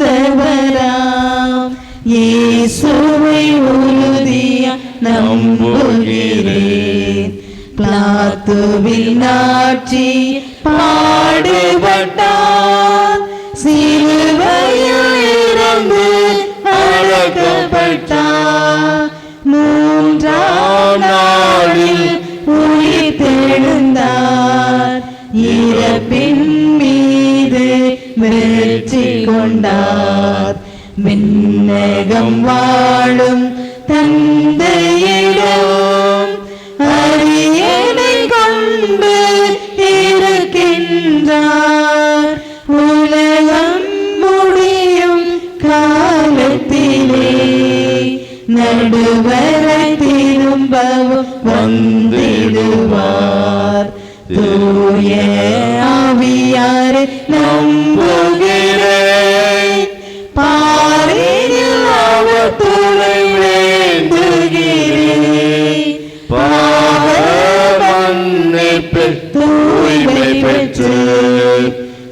இயேசுவை உறுதியாய் நம்புகிறேன். பிலாத்துவின் ஆட்சி பாடுபட்டார், சிலுவையில் இறந்து அடக்கப்பட்டார், மூன்றாம் நாளில் உயிர்த்தெழுந்தார், இறப்பின் மீது வெற்றி கொண்டார். விண்ணகம் வாழும் தந்தையிடம் அரியணை கொண்டு இருக்கின்றார், உலகம் முடியும் காலத்திலே நடுவரை திரும்பவும் வந்திடுவார். தூய ஆவியாரை நம்புகிறேன், பாரினில் அவர் துணை வேண்டுகிறேன்.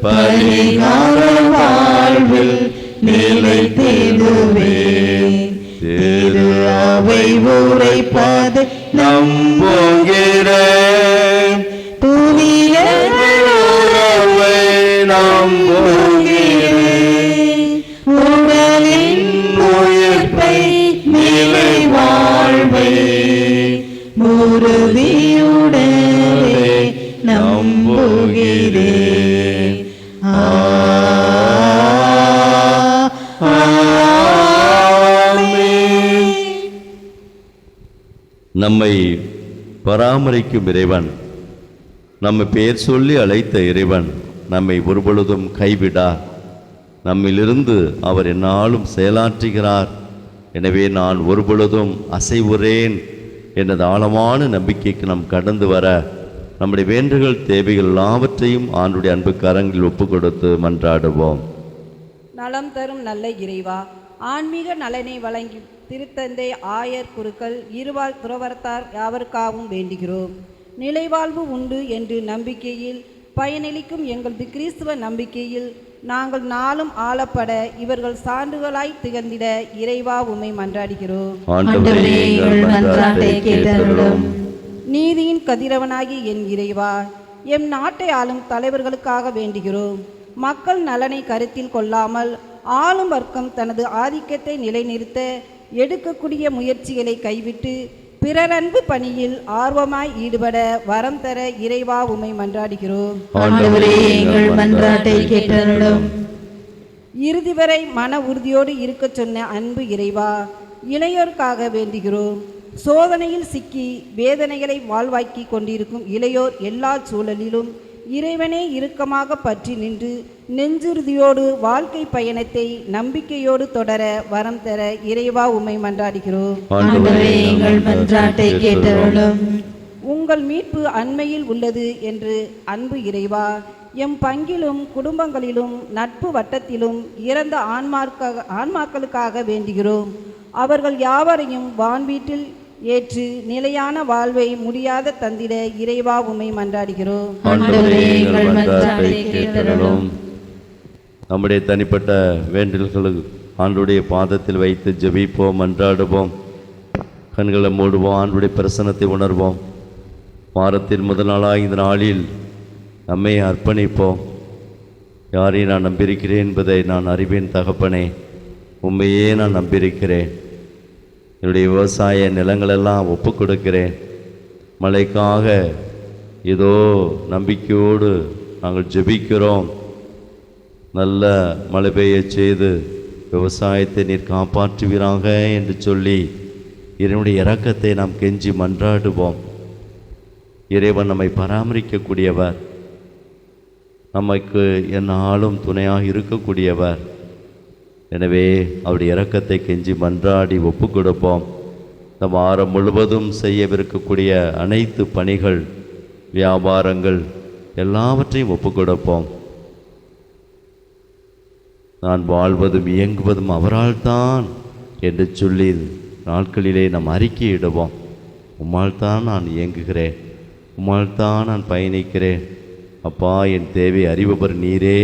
பரிகார வாழ்வில் நிலை தேடுவேன். திரு அவை உரைப்பது நம்புகிறேன். துணிய உறவை நம்புகிறேன். உடலின் உயிர்ப்பை நிலை வாழ்வை உறுதியுடனே நம்புகிறேன். ஆமென். நம்மை பராமரிக்கும் இறைவன், நம்மை பெயர் சொல்லி அழைத்த இறைவன் நம்மை ஒருபொழுதும் கைவிடார். நம்மிலிருந்து அவர் எந்நாளும் செயலாற்றுகிறார். எனவே நான் ஒருபொழுதும் அசைவுறேன் எனது ஆழமான நம்பிக்கைக்கு நாம் கடந்து வர நம்முடைய வேண்டுதல் தேவைகள் எல்லாவற்றையும் ஆண்டுடைய அன்பு கரங்களில் ஒப்பு கொடுத்து மன்றாடுவோம். நலம் தரும் நல்ல இறைவா, ஆன்மீக நலனை வழங்கி திருத்தந்தை ஆயர் குருக்கள் இருவாழ் துறவரத்தார் யாவருக்காகவும் வேண்டுகிறோம். நிலைவாழ்வு உண்டு என்று நம்பிக்கையில் பயனளிக்கும் எங்களது கிறிஸ்துவ நம்பிக்கையில் நாங்கள் நாளும் ஆளப்பட இவர்கள் சான்றுகளாய் திகழ்ந்திட இறைவா உம்மை மன்றாடுகிறோம். ஆண்டவரே, எங்கள் மன்றாட்டை கேட்டருளும். நீதியின் கதிரவனாகி என் இறைவா, எம் நாட்டை ஆளும் தலைவர்களுக்காக வேண்டுகிறோம். மக்கள் நலனை கருத்தில் கொள்ளாமல் ஆளும் வர்க்கம் தனது ஆதிக்கத்தை நிலைநிறுத்த எடுக்கக்கூடிய முயற்சிகளை கைவிட்டு பிறரன்பு பணியில் ஆர்வமாய் ஈடுபட வரம் தர இறைவா உம்மை மன்றாடுகிறோம். ஆண்டவரே, எங்கள் மன்றாட்டை கேட்டருளும். இறுதி வரை மன உறுதியோடு இருக்கச் சொன்ன அன்பு இறைவா, இளையோருக்காக வேண்டுகிறோம். சோதனையில் சிக்கி வேதனைகளை வாழ்வாக்கி கொண்டிருக்கும் இளையோர் எல்லா சூழலிலும் இறைவனே இறுக்கமாக பற்றி நின்று நெஞ்சுறுதியோடு வாழ்க்கை பயணத்தை நம்பிக்கையோடு தொடர வரம் தர இறைவா உம்மை மன்றாடுகிறோம். ஆண்டவரே, எங்கள் மன்றாட்டை கேட்டருளும். உங்கள் மீட்பு அண்மையில் உள்ளது என்று அன்பு இறைவா, எம் பங்கிலும் குடும்பங்களிலும் நட்பு வட்டத்திலும் இறந்த ஆன்மாக்களுக்காக வேண்டுகிறோம். அவர்கள் யாவரையும் வான்வீட்டில் ஏற்று நிலையான வாழ்வை முடியாத தந்திட இறைவா உம்மை மன்றாடுகிறோம். ஆண்டவரே, எங்கள் மன்றாட்டை கேட்டருளும். நம்முடைய தனிப்பட்ட வேண்டல்களுக்கு ஆண்டுடைய பாதத்தில் வைத்து ஜெபிப்போம், மன்றாடுவோம். கண்களை மூடுவோம், ஆண்டுடைய பிரசன்னத்தை உணர்வோம். வாரத்தின் முதல் நாளாக இந்த நாளில் நம்மை அர்ப்பணிப்போம். யாரை நான் நம்பியிருக்கிறேன் என்பதை நான் அறிவேன் தகப்பனே. உண்மையே நான் நம்பியிருக்கிறேன். என்னுடைய விவசாய நிலங்களெல்லாம் ஒப்பு கொடுக்கிறேன். மழைக்காக ஏதோ நம்பிக்கையோடு நாங்கள் ஜெபிக்கிறோம். நல்ல மழை பெய்ய செய்து விவசாயத்தை நீர் காப்பாற்றுவீராக என்று சொல்லி இறைவனுடைய இரக்கத்தை நாம் கெஞ்சி மன்றாடுவோம். இறைவன் நம்மை பராமரிக்கக்கூடியவர், நமக்கு எந்நாளும் துணையாக இருக்கக்கூடியவர். எனவே அவருடைய இரக்கத்தை கெஞ்சி மன்றாடி ஒப்பு கொடுப்போம். இந்த வாரம் முழுவதும் செய்யவிருக்கக்கூடிய அனைத்து பணிகள், வியாபாரங்கள் எல்லாவற்றையும் ஒப்பு கொடுப்போம். நான் வாழ்வதும் இயங்குவதும் அவரால் தான் என்று சொல்லி நாட்களிலே நாம் அறிக்கையிடுவோம். உம்மால் தான் நான் இயங்குகிறேன், உம்மால் தான் நான் பயணிக்கிறேன். அப்பா, என் தேவை அறிபவர் நீரே,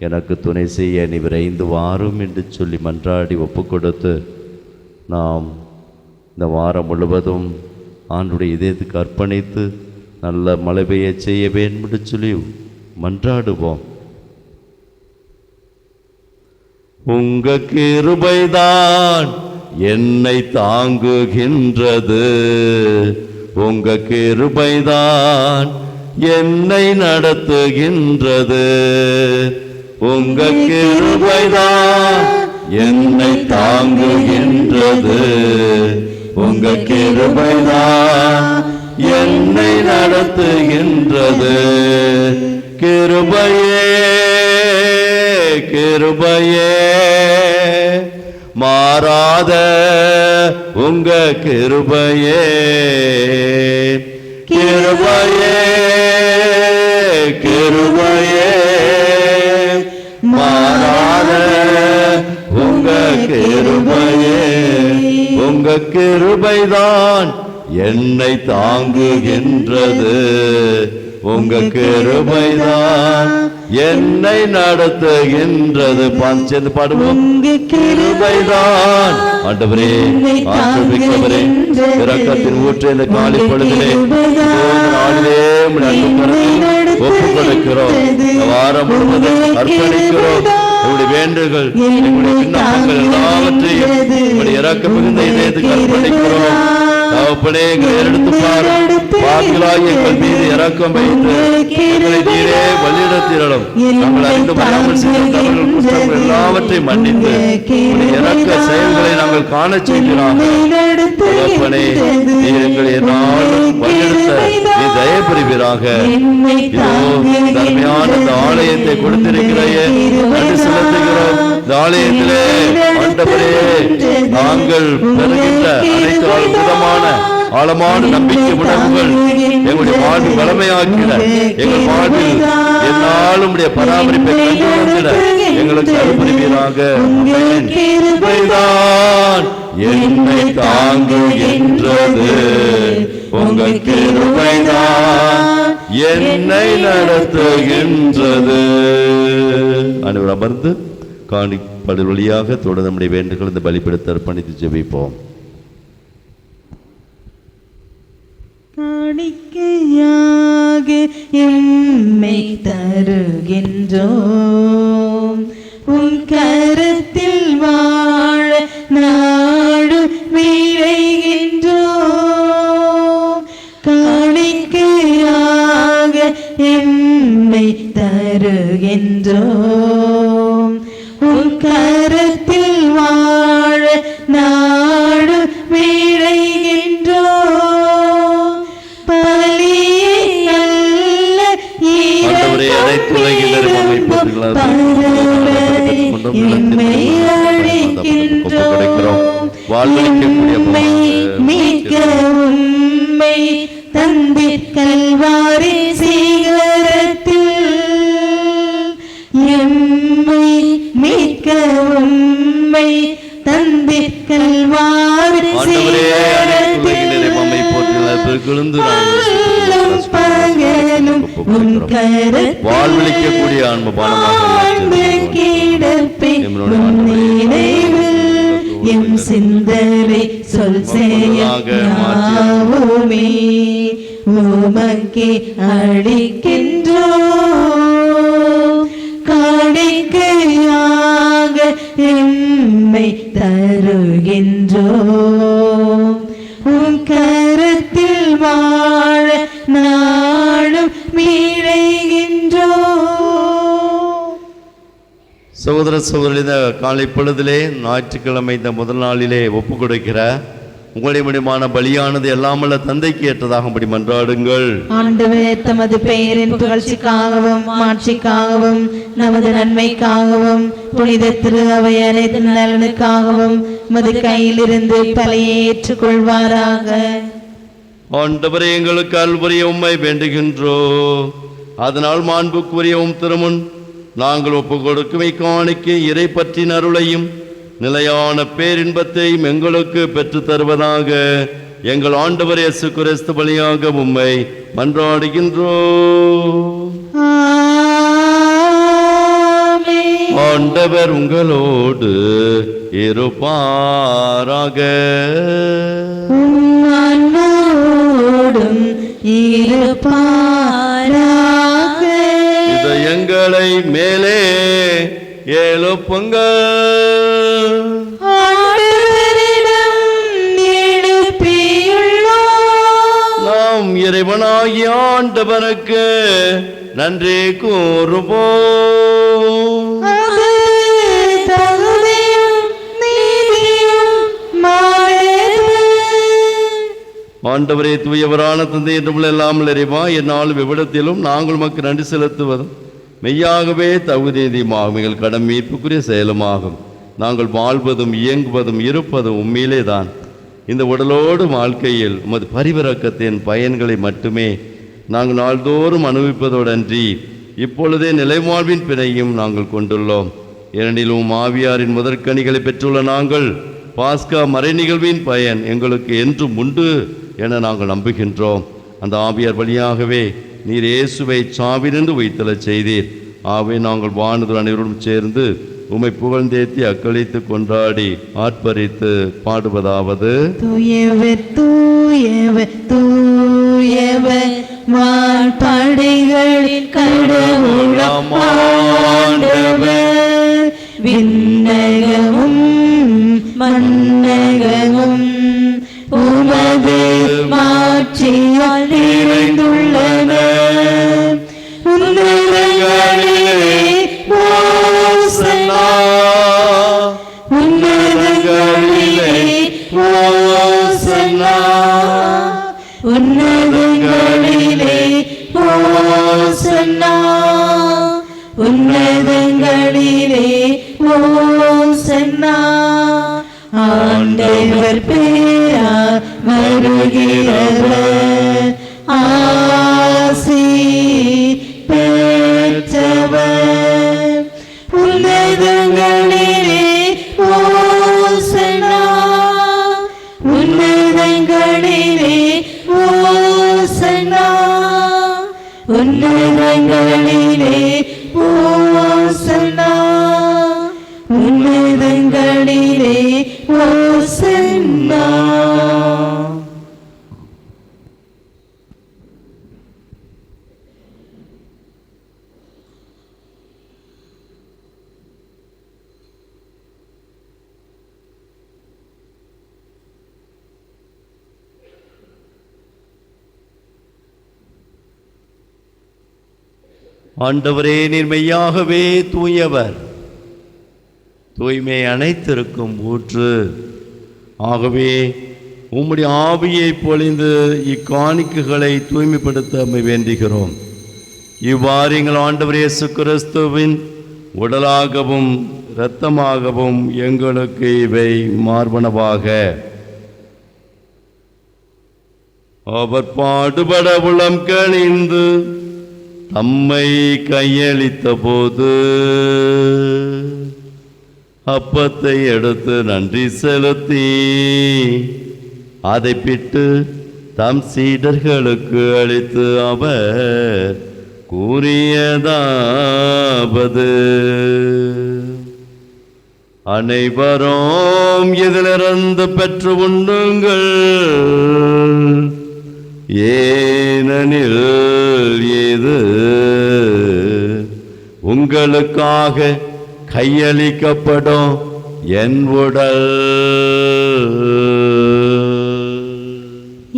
எனக்கு துணை செய்ய நீ விரைந்து வாரும் என்று சொல்லி மன்றாடி ஒப்பு கொடுத்து நாம் இந்த வாரம் முழுவதும் ஆண்டுடைய இதயத்துக்கு அர்ப்பணித்து நல்ல மழை பெய்ய செய்ய வேண்டும் என்று சொல்லி மன்றாடுவோம். உங்க கிருபைதான் என்னை தாங்குகின்றது, உங்க கிருபைதான் என்னை நடத்துகின்றது, உங்க கிருபைதான் என்னை தாங்குகின்றது, உங்க கிருபைதான் என்னை நடத்துகின்றது. கிருபையே கிருபையே மாறாத உங்க கிருபையே, கிருபையே கிருபையே மாறாத உங்க கிருபையே, உங்க கிருபைதான் என்னை தாங்குகின்றது, உங்க கிருபைதான் என்னை நடத்துகின்றது. சேர்ந்து பாடுவோம். கிருபைதான் ஆண்டவரே, ஆற்றல் மிக்கவரே, இரக்கத்தின் ஊற்று இந்த காலை பொழுதிலே நாளிலே ஒப்பு கொடுக்கிறோம். வாரம் முழுவதும் அர்ப்பணிக்கிறோம். உங்களுடைய வேண்டுகள், எங்களுடைய விண்ணப்பங்கள் எல்லாவற்றையும் உங்களுடைய இரக்க மிகுந்த இதயத்துக்கு அர்ப்பணிக்கிறோம். தகப்பனே, எங்களை எடுத்து பாருங்களாய் எங்கள் மீது இரக்கம் வைத்து எங்களை நீரே வழிநடத்திரளும். நாங்கள் அறிந்து மறாமல் செய்த தவறுகள் குற்றங்கள் எல்லாவற்றையும் மன்னித்து உங்களுடைய இரக்க செயல்களை நாங்கள் காண செய்கிறாங்க. தகப்பனே, நீர் எங்களை நாளும் வழிநடத்த நீ தயவு புரிவீராக. இதோ தன்மையான இந்த ஆலயத்தை கொடுத்திருக்கிறையே, நன்றி செலுத்துகிறோம். இந்த ஆலயத்திலே ஆண்டவரே, நாங்கள் பெறுகின்ற அனைத்து விதமான ஆழமான நம்பிக்கை உணர்வுகள் எங்களுடைய வாழ்வு வளமையாக்கிட, எங்கள் வாழ்வில் என்னாலும் பராமரிப்பை கண்டு வந்திட எங்களுக்கு அனுப்புவீராக. என்னை தாங்குகின்றது உங்கள் கிருபைதான், என்னை நடத்துகின்றது. அனைவரும் அமர்ந்து காணிப்படு வழியாக தொடர்ந்து நம்முடைய வேண்டுகள் இந்த பலிபீடத்தை அர்ப்பணித்து ஜெபிப்போம். காணிக்கையாக எம்மை தருகின்றோம், உன் கரத்தில் வாழ நாடு விரைகின்றோம். காணிக்கையாக எம்மை தருகின்றோம், உன் கரத்தில் வாழ நாடு விரைகின்றோம். உம்மை தந்தீர் கல்வாரி சிகரத்தில், எம்மை மீட்க உம்மை தந்தீர் கல்வாரி சிகரத்தில், பகலும் உன் கரத்தில் வாழ்வளிக்கக்கூடிய அன்பு எம் சிந்தரை சொல் செய்யாவுமே உமக்கே அளிக்கின்றோம். காணிக்கையாக எம்மை தருகின்றோம், உன் கரத்தில் வாழ நாளும் மீளைகின்றோம். சகோதர சகோதரி, இந்த காலை பொழுதிலே ஞாயிற்றுக்கிழமை இந்த முதல் நாளிலே ஒப்பு கொடுக்கிற உங்களுடைய முடிமான பலியானது எல்லாமல்ல தந்தைக்கு ஏற்றதாகும்படி மன்றாடுங்கள். ஆண்டவரே, தமது பெயரின் புகழ்ச்சிக்காகவும் மாட்சிக்காகவும் நமது நன்மைக்காகவும் புனித திரு அவை அனைத்து நலனுக்காகவும் மது கையிலிருந்து பலியை ஏற்றுக்கொள்வாராக. ஆண்டவரே, எங்களுக்கு அருள்புரிய உம்மை வேண்டுகின்றோம். அதனால் மாண்புக்குரிய உம் திருமுன் நாங்கள் ஒப்பு கொடுக்கும் காணிக்கை இறை பற்றின் அருளையும் நிலையான பேரின்பத்தையும் எங்களுக்கு பெற்று தருவதாக எங்கள் ஆண்டவர் இயேசு கிறிஸ்து வழியாக உம்மை மன்றாடுகின்றோம். ஆண்டவர் உங்களோடு இருப்பாராக. இதயங்களை மேலே எழுப்புங்கள். நாம் இறைவனாகிய ஆண்டவருக்கு நன்றி கூறுவோம். ஆண்டவரே, தூயவரான தந்தை என்றும் எல்லாம் இறைவா, என்னாலும் எவ்விடத்திலும் நாங்கள் மக்கள் நன்றி செலுத்துவதும் மெய்யாகவே தகுதியுமாகும். எங்கள் கடன் மீட்புக்குரிய செயலுமாகும். நாங்கள் வாழ்வதும் இயங்குவதும் இருப்பதும் உண்மையிலே தான். இந்த உடலோடு வாழ்க்கையில் உமது பரிவிரக்கத்தின் பயன்களை மட்டுமே நாங்கள் நாள்தோறும் அனுபவிப்பதோடன்றி இப்பொழுதே நிலைவாழ்வின் பிணையும் நாங்கள் கொண்டுள்ளோம். ஏனெனிலும் ஆவியாரின் முதற்கனிகளை பெற்றுள்ள நாங்கள் பாஸ்கா மறை நிகழ்வின் பயன் எங்களுக்கு என்றும் உண்டு என நாங்கள் நம்புகின்றோம். அந்த ஆவியார் வழியாகவே நீர் இயேசுவை சாவினின்று உயிர்த்தெழச் செய்தீர். ஆகவே நாங்கள் வானதூதர் அனைவரும் சேர்ந்து உம்மை புகழ்ந்தேத்தி அக்களித்து கொண்டாடி ஆர்ப்பரித்து பாடுவதாவது: தூயவர் தூயவர் தூயவர் வான்படைகளின் கடவுளாம் ஆண்டவர், விண்ணகமும் மண்ணகமும் உமது மாட்சியால் நிறைந்துள்ளன. உன்னதங்களிலே ஓசன்னா, உன்னதங்களிலே ஓசன்னா, உன்னதங்களிலே ஓசன்னா, உன்னதங்களிலே ஓசன்னா. ஆண்டவர் பேரால் வருகிறவர் ஆசி பெற்றவர். உன்னதங்களிலே ஓசன்னா, உன்னதங்களிலே ஓசன்னா, உன்னதங்களிலே ஓசன்னா, உன்னதங்களிலே ஓசன்னா. ஆண்டவரே, நீர் மெய்யாகவே தூயவர், தூய்மை அனைத்திற்கும் ஊற்று. ஆகவே உம்முடைய ஆவியை பொழிந்து இக்காணிக்கைகளை தூய்மைப்படுத்த நம்மை வேண்டுகிறோம். இவ்வாறு எங்கள் ஆண்டவர் இயேசு கிறிஸ்துவின் உடலாகவும் இரத்தமாகவும் எங்களுக்கு இவை மார்பனவாக. அவர் பாடுபட உளம் கனிந்து தம்மை கையளித்த போது அப்பத்தை எடுத்து நன்றி செலுத்தி அதை பிட்டு தம் சீடர்களுக்கு அளித்து அவர் கூறியதாவது: அனைவரும் இதிலிருந்து பெற்று உண்ணுங்கள், ஏனெனில் இது உங்களுக்காக கையளிக்கப்படும் என் உடல்.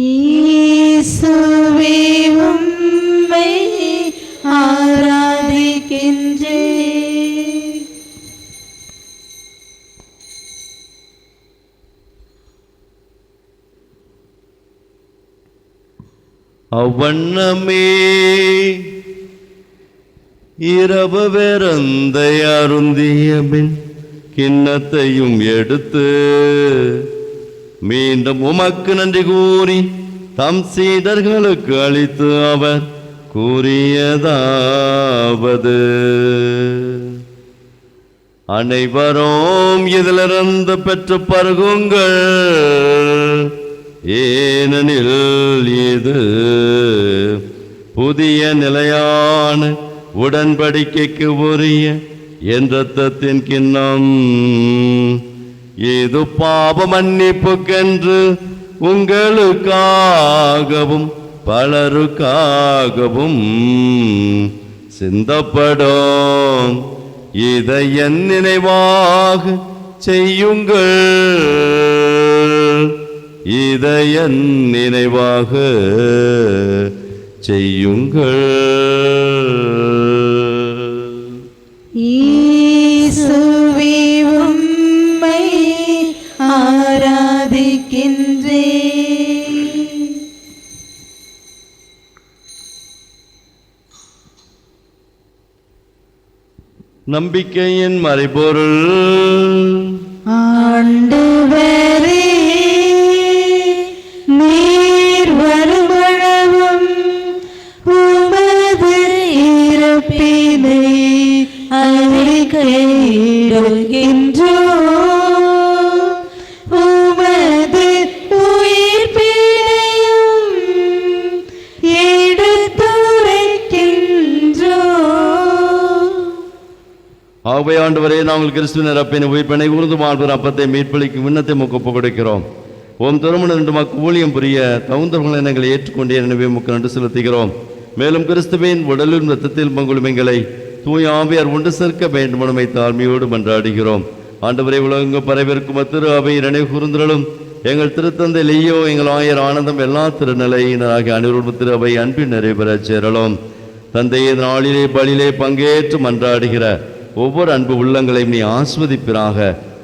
இயேசுவே, உம்மை ஆராதிக்கின்றேன். அவ்வண்ணமே இரவு வெறுந்தை அருந்திய பின் கிண்ணத்தையும் எடுத்து மீண்டும் உமக்கு நன்றி கூறி தம் சீடர்களுக்கு அளித்து அவர் கூறியதாவது: அனைவரும் இதிலிருந்து பெற்று பருகுங்கள், ஏனெனில் இது புதிய நிலையான உடன்படிக்கைக்கு உரிய என் இரத்தத்தின் கிண்ணம். இது பாவ மன்னிப்புக்கென்று உங்களுக்காகவும் பலருக்காகவும் சிந்தப்படும். இதை என் நினைவாக செய்யுங்கள், இதை என் நினைவாக செய்யுங்கள். இயேசுவே, உம்மை ஆராதிக்கின்றேன். நம்பிக்கையின் மறைபொருள். ஆண்டவரே, நீர் வருமளவும் உமது இறப்பினை அறிக்கையிடுகின்றோம், உமது உயிர்ப்பினையும் எடுத்துரைக்கின்றோம். ஆகவே ஆண்டவரே, நாங்கள் கிறிஸ்துவின் ரப்பின் உயிர்ப்பினை ஊர்ந்து வாழ்வர் அப்பத்தை மீட்பளிக்கும் விண்ணத்தை ஒப்பு கொடுக்கிறோம். ஓம் திருமணம் என்று மக்கு ஊழியம் புரிய தகுந்தவர்களை எங்களை ஏற்றுக்கொண்டே எனவே முக்கு நன்றி செலுத்துகிறோம். மேலும் கிறிஸ்துவின் உடலும் இரத்தத்தில் பங்குளும் எங்களை தூய ஆவியார் ஒன்று சேர்க்க வேண்டுமெனுமை தாழ்மையோடு மன்றாடுகிறோம். ஆண்டவரை உலகங்க பரவிருக்கும் திரு அவை நினைவு கூர்ந்தலும் எங்கள் திருத்தந்தை லெய்யோ எங்கள் ஆயர் ஆனந்தம் எல்லா திருநிலையினராகிய அனைவரும் திரு அவை அன்பின் நிறைவேறச் சேரலும். தந்தைய நாளிலே பலியிலே பங்கேற்று மன்றாடுகிற ஒவ்வொரு அன்பு உள்ளங்களையும் நீ ஆஸ்வதிப்பிறாக.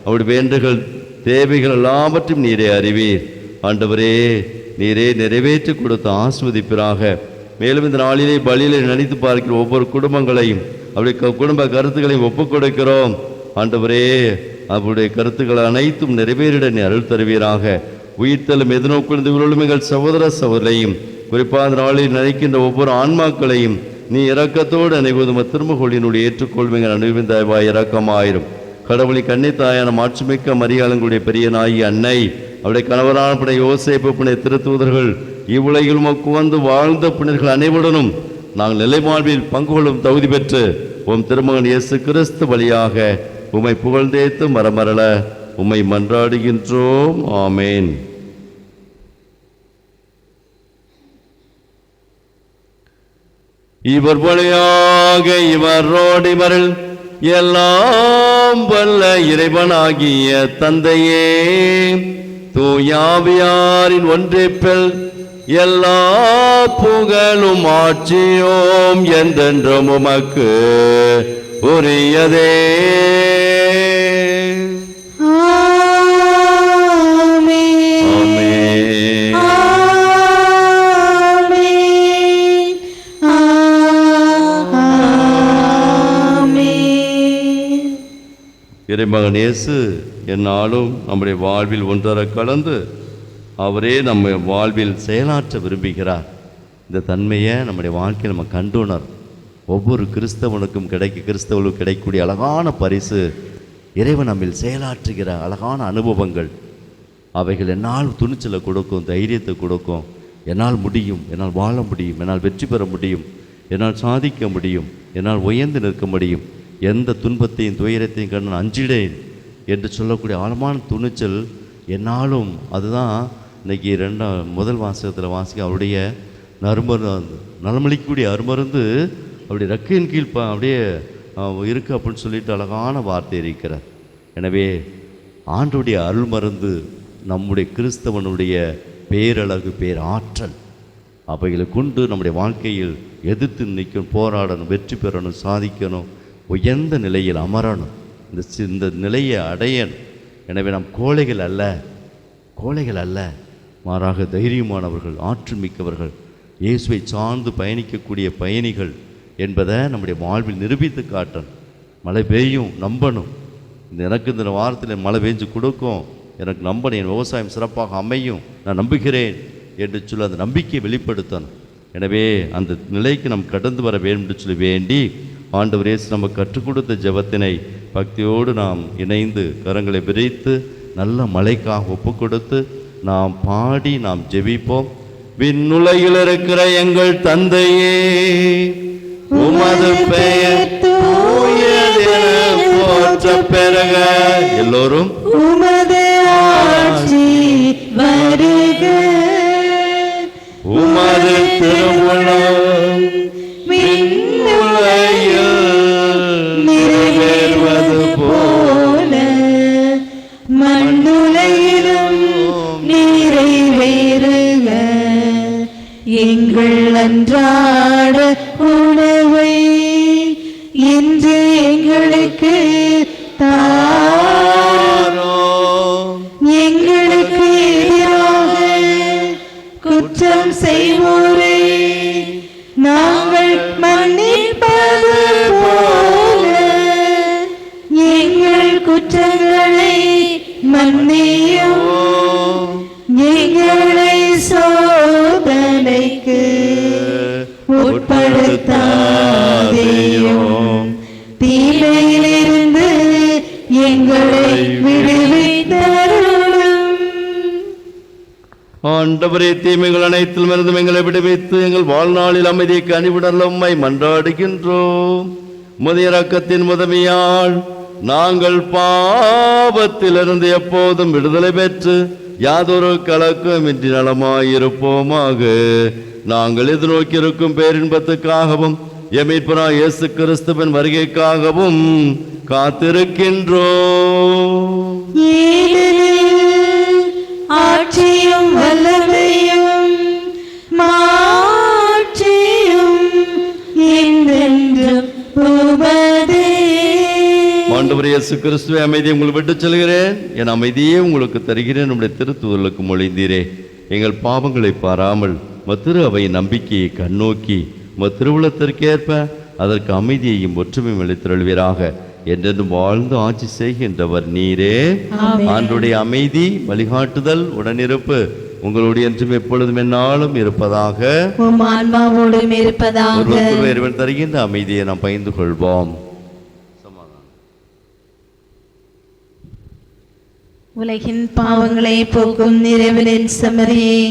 அவருடைய வேண்டுகள் தேவைகள் எல்லாவற்றையும் நீரே அறிவீர். ஆண்டவரே, நீரே நிறைவேற்றி கொடுத்து ஆஸ்வதிப்பிறாக. மேலும் இந்த நாளிலே பலியிலே நினைத்து பார்க்கிற ஒவ்வொரு குடும்பங்களையும் அவருடைய குடும்ப கருத்துக்களையும் ஒப்புக் கொடுக்கிறோம். ஆண்டவரே, அவருடைய கருத்துக்கள் அனைத்தும் நிறைவேறிட நீ அருள் தருவீராக. உயிர்த்தலும் எதிர்நோக்குள்ளும் எங்கள் சகோதர சகோதரையும் குறிப்பாக அந்த நாளில் நினைக்கின்ற ஒவ்வொரு ஆன்மாக்களையும் நீ இரக்கத்தோடு அனைவதும் திருமகோளினுடைய ஏற்றுக்கொள்வீங்க அனுபவிந்தாய்வாய் இரக்கமாயிரும். கடவுளின் கன்னித்தாயான மாட்சிமிக்க மரியாளுங்களுடைய பெரிய நாயி அன்னை, அவருடைய கணவரான புனித யோசேப்பு, புனித திருத்தூதர்கள், இவ்வுலகில் உமக்கு வந்து வாழ்ந்த புனிதர்கள் அனைவருடனும் நாங்கள் நிலை வாழ்வில் பங்கு கொள்ளும் தகுதி பெற்று உம் திருமகன் இயேசு கிறிஸ்து வழியாக உம்மை புகழ்ந்தேத்து மரமரள உம்மை மன்றாடுகின்றோம். ஆமேன். இவர் வழியாக இவரோடு இவரில் எல்லாம் வல்ல இறைவனாகிய தந்தையே, தூயாவியாரின் ஒன்றிப்பில் எல்லா புகழும் ஆட்சியோம் என்றென்றும் உமக்கு உரியதே. இறைமகன் இயேசு என்னாலும் நம்முடைய வாழ்வில் ஒன்றர கலந்து அவரே நம்ம வாழ்வில் செயலாற்ற விரும்புகிறார். இந்த தன்மையை நம்முடைய வாழ்க்கையை நம்ம கண்டுணர். ஒவ்வொரு கிறிஸ்தவனுக்கும் கிறிஸ்தவனுக்கும் கிடைக்கக்கூடிய அழகான பரிசு இறைவன் நம்மில் செயலாற்றுகிற அழகான அனுபவங்கள். அவைகள் என்னால் துணிச்சலை கொடுக்கும், தைரியத்தை கொடுக்கும். என்னால் முடியும், என்னால் வாழ முடியும், என்னால் வெற்றி பெற முடியும், என்னால் சாதிக்க முடியும், என்னால் உயர்ந்து நிற்க முடியும், எந்த துன்பத்தையும் துயரத்தையும் கண்டு நான் அஞ்சிடேன் என்று சொல்லக்கூடிய ஆழமான துணிச்சல் என்னாலும். அதுதான் இன்றைக்கி முதல் வாசகத்தில் வாசிக்க அவருடைய நலமளிக்கக்கூடிய அருமருந்து அவருடைய ரக்கையின் கீழ் அப்படியே இருக்குது அப்படின்னு சொல்லிட்டு அழகான வார்த்தை இருக்கிறார். எனவே ஆண்டுடைய அருள் மருந்து நம்முடைய கிறிஸ்தவனுடைய பேரழகு, பேராற்றல், அவைகளை கொண்டு நம்முடைய வாழ்க்கையில் எதிர்த்து நிற்கணும், போராடணும், வெற்றி பெறணும், சாதிக்கணும், உயர்ந்த நிலையில் அமரணும், இந்த நிலையை அடையணும். எனவே நாம் கோழைகள் அல்ல, மாறாக தைரியமானவர்கள், ஆற்றல் மிக்கவர்கள், இயேசுவை சார்ந்து பயணிக்கக்கூடிய பயணிகள் என்பதை நம்முடைய வாழ்வில் நிரூபித்து காட்டணும். மழை பெய்யும், நம்பணும். எனக்கு இந்த வாரத்தில் மழை பெஞ்சு கொடுக்கும், எனக்கு நம்பணும், என் விவசாயம் சிறப்பாக அமையும், நான் நம்புகிறேன் என்று சொல்லி அந்த நம்பிக்கையை வெளிப்படுத்தணும். எனவே அந்த நிலைக்கு நாம் கடந்து வர வேண்டும் என்று சொல்லி வேண்டி ஆண்டவர் இயேசு நமக்கு கற்றுக் கொடுத்த ஜெபத்தினை பக்தியோடு நாம் இணைந்து கரங்களை விரித்து நல்ல மழைக்காக ஒப்பு கொடுத்து நாம் பாடி நாம் ஜெபிப்போம். விண்ணுலகில் இருக்கிற எங்கள் தந்தையே, உமது பெயர் தூயதென போற்றப் பெறுக. எல்லோரும் உமது ஆட்சி வருக, உமது திருவுளம் விண்ணுலகில் நிறைவேறுவது போல மண்ணுலகிலும் நிறைவேறுக. எங்கள் அன்றாட உணவை இன்று எங்களுக்கு தாரும். எங்களுக்கு எதிராக குற்றம் செய்வோரை நாங்கள் மன்னிப்பது போல எங்கள் குற்றங்களை மன்னியும். எங்களை சோதனைக்கு உட்படுத்தாதேயும், தீமையிலிருந்து எங்களை விடுவித்தருளும். ஆண்டவரே, தீமைகள் அனைத்திலும் இருந்தும் எங்களை விடுவித்து எங்கள் வாழ்நாளில் அமைதிக்கு அணிவிடல் உம்மை மன்றாடுகின்றோம். உமது இரக்கத்தின் முதமையால் நாங்கள் பாவத்திலிருந்து எப்போதும் விடுதலை பெற்று யாதொரு கலக்கமின்றி நலமாயிருப்போமாக. நாங்கள் எதிர்நோக்கியிருக்கும் பேரின்பத்துக்காகவும் எமீட்பராகிய இயேசு கிறிஸ்துவின் வருகைக்காகவும் காத்திருக்கின்றோம். ஆட்சியும் வல்லமையும் மாட்சியும் என்றென்றும் உமதே. ஆண்டவர் இயேசு கிறிஸ்துவை அமைதியை உங்களுக்கு விட்டுச் செல்கிறேன், என் அமைதியே உங்களுக்கு தருகிறேன். நம்முடைய திருத்தூதர்களுக்கு மொழிந்தீரே. எங்கள் பாவங்களை பாராமல் மத்திரு அவை நம்பிக்கையை கண்ணோக்கி திருவுளத்திற்கேற்ப அதற்கு அமைதியையும் ஒற்றுமையும் அளித்திருள்வீராக. என்றென்றும் வாழ்ந்து ஆட்சி செய்கின்றவர் நீரே. ஆண்டுடைய அமைதி, வழிகாட்டுதல், உடனிருப்பு உங்களுடைய என்றும் எப்பொழுதும் என்னாலும் இருப்பதாக. ஒருவர் தருகின்ற அமைதியை நாம் பகிர்ந்து கொள்வோம். உலகின் பாவங்களை போக்கும் இறைவனின் செம்மறியே,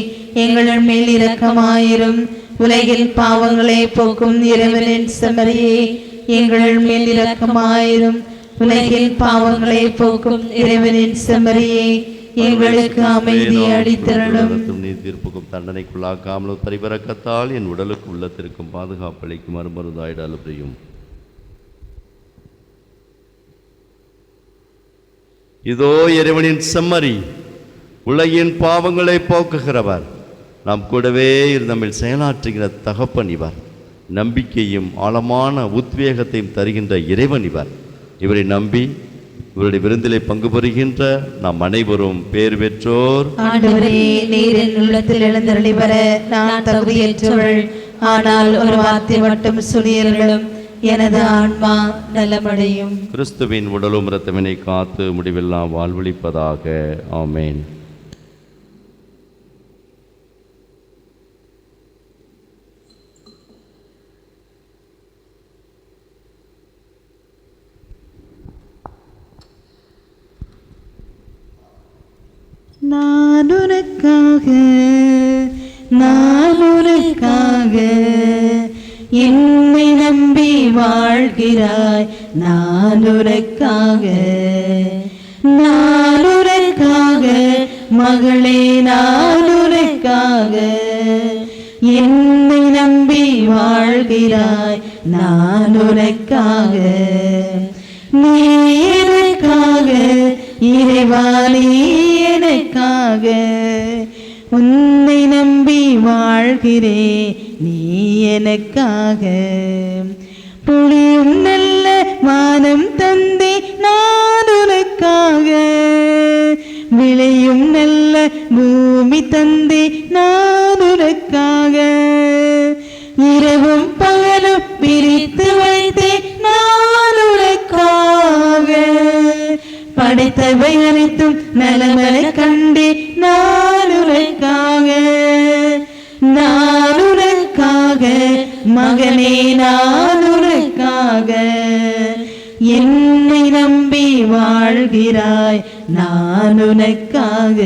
எங்கள் மேல் இரக்கமாயிரும். உலகின் பாவங்களை போக்கும் இறைவனின் செம்மறியே, எங்கள் மேல் இரக்கமாயிரும். உலகின் பாவங்களை போக்கும் இறைவனின் செம்மறியே, எங்களுக்கு அமைதி அளித்தருளும். தீர்ப்புக்கும் தண்டனைக்குள்ளாக்காமல் பரிபரக்கத்தால் என் உடலுக்கு உள்ளத்திற்கும் பாதுகாப்பளிக்கும் மறுமருந்தாயிடால் புரியும். இதோ இறைவனின் செம்மறி, உலகின் பாவங்களை போக்குகிறவர், நாம் கூடவே நம்மில் செயலாற்றுகிற தகப்பன் இவர். நம்பிக்கையும் ஆழமான உத்வேகத்தையும் தருகின்ற இறைவன் இவர். இவரை நம்பி இவருடைய விருந்திலே பங்கு பெறுகின்ற நாம் அனைவரும் பேர் பெற்றோர். ஆண்டவரே, நீர் என் உள்ளத்தில் எழுந்தருளி வர நான் தகுதியற்றவள். ஆனால் ஒரு வார்த்தை மட்டும் சொல்லியர்களும் எனது ஆன்மா நலமடையும். கிறிஸ்துவின் உடலும் இரத்தமினை காத்து முடிவெல்லாம் வாழ்வளிப்பதாக. ஆமேன். நான் உனக்காக என்னை நம்பி வாழ்கிறாய். நான் உனக்காக மகளே, நான் உனக்காக என்னை நம்பி வாழ்கிறாய். நான் உனக்காக, நீ எனக்காக, இறைவா நீ எனக்காக உன்னை நம்பி வாழ்கிறேன். நீ எனக்காக புளியும் நல்ல வானம் தந்தே நான் உனக்காக, விளையும் நல்ல பூமி தந்தே நான் உனக்காக, இரவும் பகலும் பிரித்து வைத்தே நான் உனக்காக, படைத்தவை அனைத்தும் நலமலை கண்டே நான் உனக்காக. நான் உனக்காக மகனே, நான் உனக்காக என்னை நம்பி வாழ்கிறாய். நான் உனக்காக,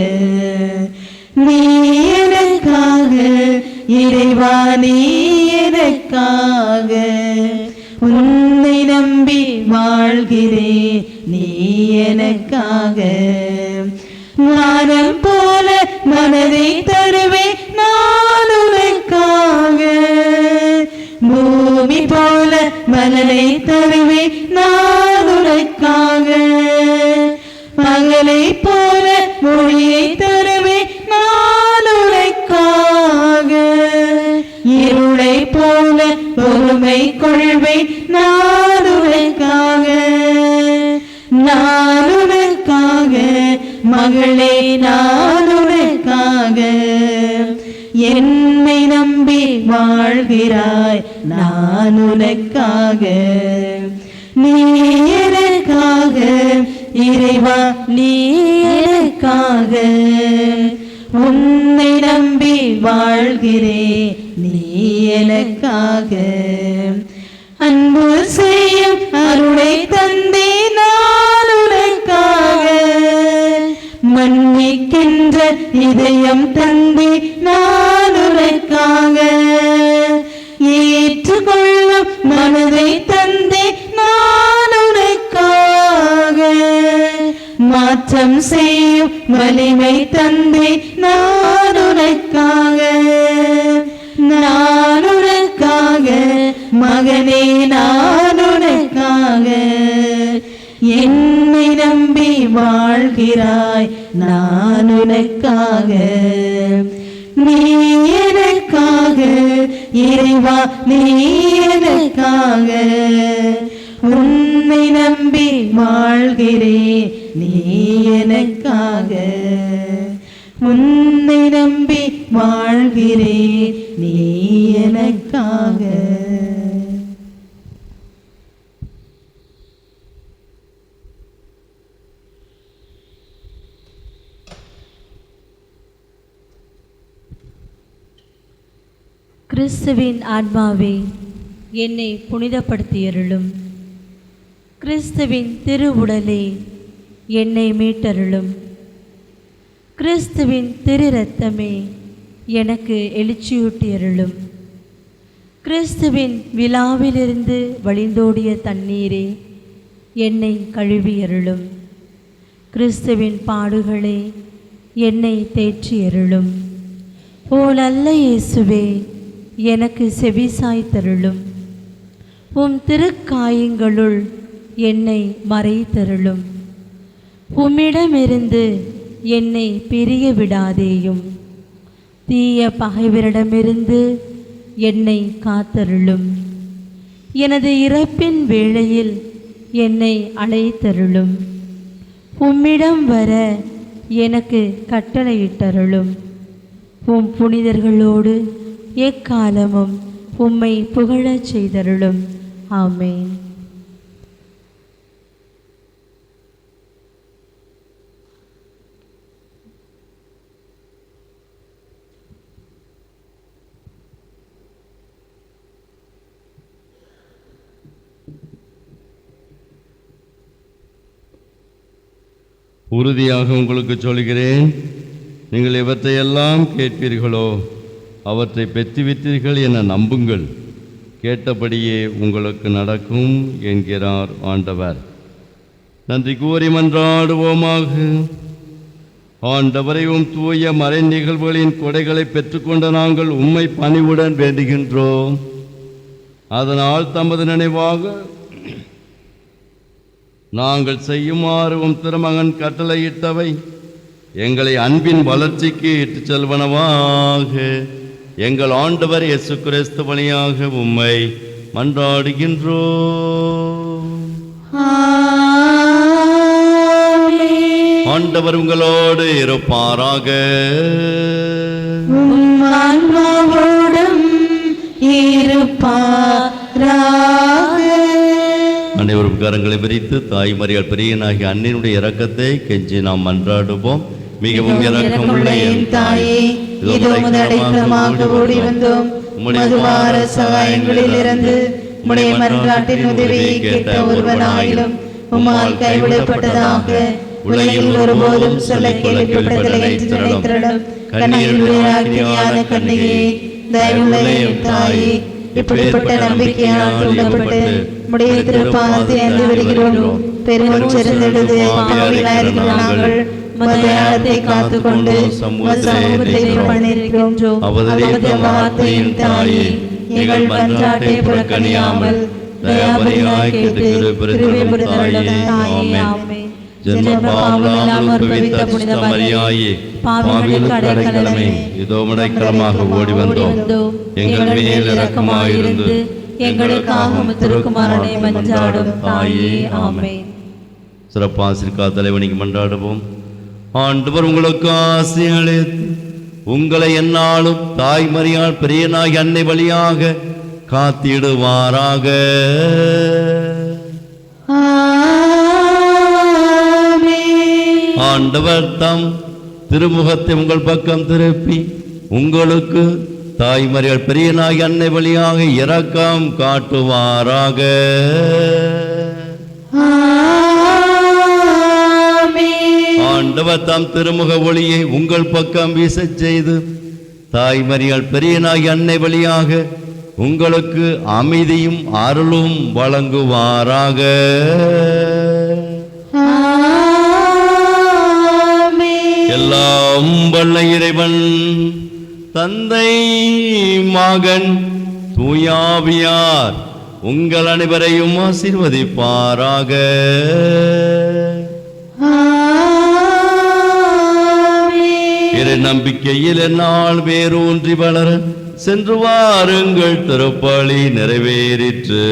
நீ எனக்காக, இறைவா நீ எனக்காக உன்னை நம்பி வாழ்கிறேன். நீ எனக்காக வானம் போல மனதை தருவேன். நான் உனக்காக பூமி போல மனதை தருவேன். நான் உனக்காக பகலை போல மொழியை தருவேன். நான் உனக்காக இருளை போல பொறுமை கொள்வேன். நான் உனக்காக, நான் உனக்காக மகளே, நான் உனக்காக என்னை நம்பி வாழ்கிறாய். நான் உனக்காக, நீ எனக்காக, இறைவா நீ எனக்காக உன்னை நம்பி வாழ்கிறேன். நீ எனக்காக அன்பு செய்யும் அருளை தந்தே நான் உனக்காக, மன்னிக்கின்ற இதயம் தந்தே நான் உனக்காக, ஏற்றுக்கொள்ளும் மனதை தந்தே மாற்றம் செய்யும் வலிமை தந்தை நான் உனக்காக மகனே நான் உனக்காக என்னை நம்பி வாழ்கிறாய் நான் உனக்காக நீ எனக்காக இறைவா நீ எனக்காக உன்னை நம்பி வாழ்கிறேன் நீ எனக்காக உன்னை நம்பி வாழ்கிறேன் நீ எனக்காக. கிறிஸ்துவின் ஆன்மாவே என்னை புனிதப்படுத்தியருளும். கிறிஸ்துவின் திருவுடலே என்னை மீட்டருளும். கிறிஸ்துவின் திரு இரத்தமே எனக்கு எழுச்சியூட்டியருளும். கிறிஸ்துவின் விழாவிலிருந்து வழிந்தோடிய தண்ணீரே என்னை கழுவியருளும். கிறிஸ்துவின் பாடுகளே என்னை தேற்றியருளும். ஓ நல்ல இயேசுவே எனக்கு செவிசாய்த்தருளும். உம் திருக்காயங்களுள் என்னை மறைத்தருளும். உம்மிடமிருந்து என்னை பிரிய விடாதேயும். தீய பகைவரிடமிருந்து என்னை காத்தருளும். எனது இறப்பின் வேளையில் என்னை அழைத்தருளும். உம்மிடம் வர எனக்கு கட்டளையிட்டருளும். உம் புனிதர்களோடு எக்காலமும் உம்மை புகழச் செய்தருளும். ஆமென். உறுதியாக உங்களுக்கு சொல்கிறேன், நீங்கள் எவற்றையெல்லாம் கேட்பீர்களோ அவற்றை பெற்றுவிட்டீர்கள் என நம்புங்கள். கேட்டபடியே உங்களுக்கு நடக்கும் என்கிறார் ஆண்டவர். நன்றி கூறி மன்றாடுவோமாக. ஆண்டவரையும் தூய மறை நிகழ்வுகளின் கொடைகளை பெற்றுக்கொண்ட நாங்கள் உம்மை பணிவுடன் வேண்டுகின்றோம். அதனால் தமது நினைவாக நாங்கள் செய்யுமாறு உம் திருமகன் கட்டளையிட்டவை எங்களை அன்பின் வளர்ச்சிக்கு இட்டுச் செல்வனவாக எங்கள் ஆண்டவர் இயேசு கிறிஸ்து வழியாக உம்மை மன்றாடுகின்றோம். ஆண்டவர் உங்களோடு இருப்பாராக. அனைவரும் கரங்களை விரித்து தாய் மரியாள் பிரியனாகிய அன்னையினுடைய இரக்கத்தை கெஞ்சி நாம் மன்றாடுவோம். மிகவும் இரக்கமுள்ள என் தாயே, இதோ உமது அடைக்கலமாக ஓடி வந்தோம். உமது வார சகாயங்களில் இருந்து உம்முடைய மன்றாட்டின் உதவியை கேட்ட ஒருவனாயிலும் உம்மால் கைவிடப்பட்டதாக உலகில் ஒருபோதும் சொல்ல கேள்விப்பட்டதில்லை என்று நினைத்திருளும். கன்னிகையான கன்னிகையே, தயவுள்ள என் தாயே, இப்படிப்பட்ட நம்பிக்கையால் தூண்டப்பட்டு உம்முடைய திருப்பாதத்தை அன்று வருகிறோம். பெருமூச்செறிந்தெழுது பாவிகளாயிருக்கிற நாங்கள் மலையாளத்தை காத்துக்கொண்டு சமூகத்தை பண்ணிருக்கின்றோம். அவரது வார்த்தையின் தாயே, எங்கள் மன்றாட்டை புறக்கணியாமல் தயவுரையாய் கேட்டு கிருபை புரிந்தருளும். ஆமென். ஜென்மபாவமெல்லாம் உற்பவித்த புனித மரியாயே, பாவிகளுக்கு அடைக்கலமே, இதோ அடைக்கலமாக ஓடி வந்தோம். எங்கள் மேல் இரக்கமாயிருந்து எங்களுக்காக திருக்குமாரனை மன்றாடும் தாயே. ஆமென். சிறப்பாசிரிக்கா தலைவனிக்கு மன்றாடுவோம். ஆண்டவர் உங்களுக்கு ஆசி அளித்து உங்களை எந்நாளும் தாய் மரியாள் பிரியனாகி அன்னை வழியாக காத்திடுவாராக. ஆண்டவர் தம் திருமுகத்தை உங்கள் பக்கம் திருப்பி உங்களுக்கு தாய் மரியாள் பிரியனாகி அன்னை வழியாக இரக்கம் காட்டுவாராக. ஆண்டவர் தாம் திருமுக ஒளியை உங்கள் பக்கம் வீசச் செய்து தாய் மரியாள் பெரியனாகி அன்னை வழியாக உங்களுக்கு அமைதியும் அருளும் வழங்குவாராக. எல்லாம் வல்ல இறைவன் தந்தை மகன் தூயாவியார் உங்கள் அனைவரையும் ஆசீர்வதிப்பாராக. இறை நம்பிக்கையில் என்னால் வேரூன்றி வளர சென்று வாருங்கள், திருப்பலி நிறைவேறிற்று.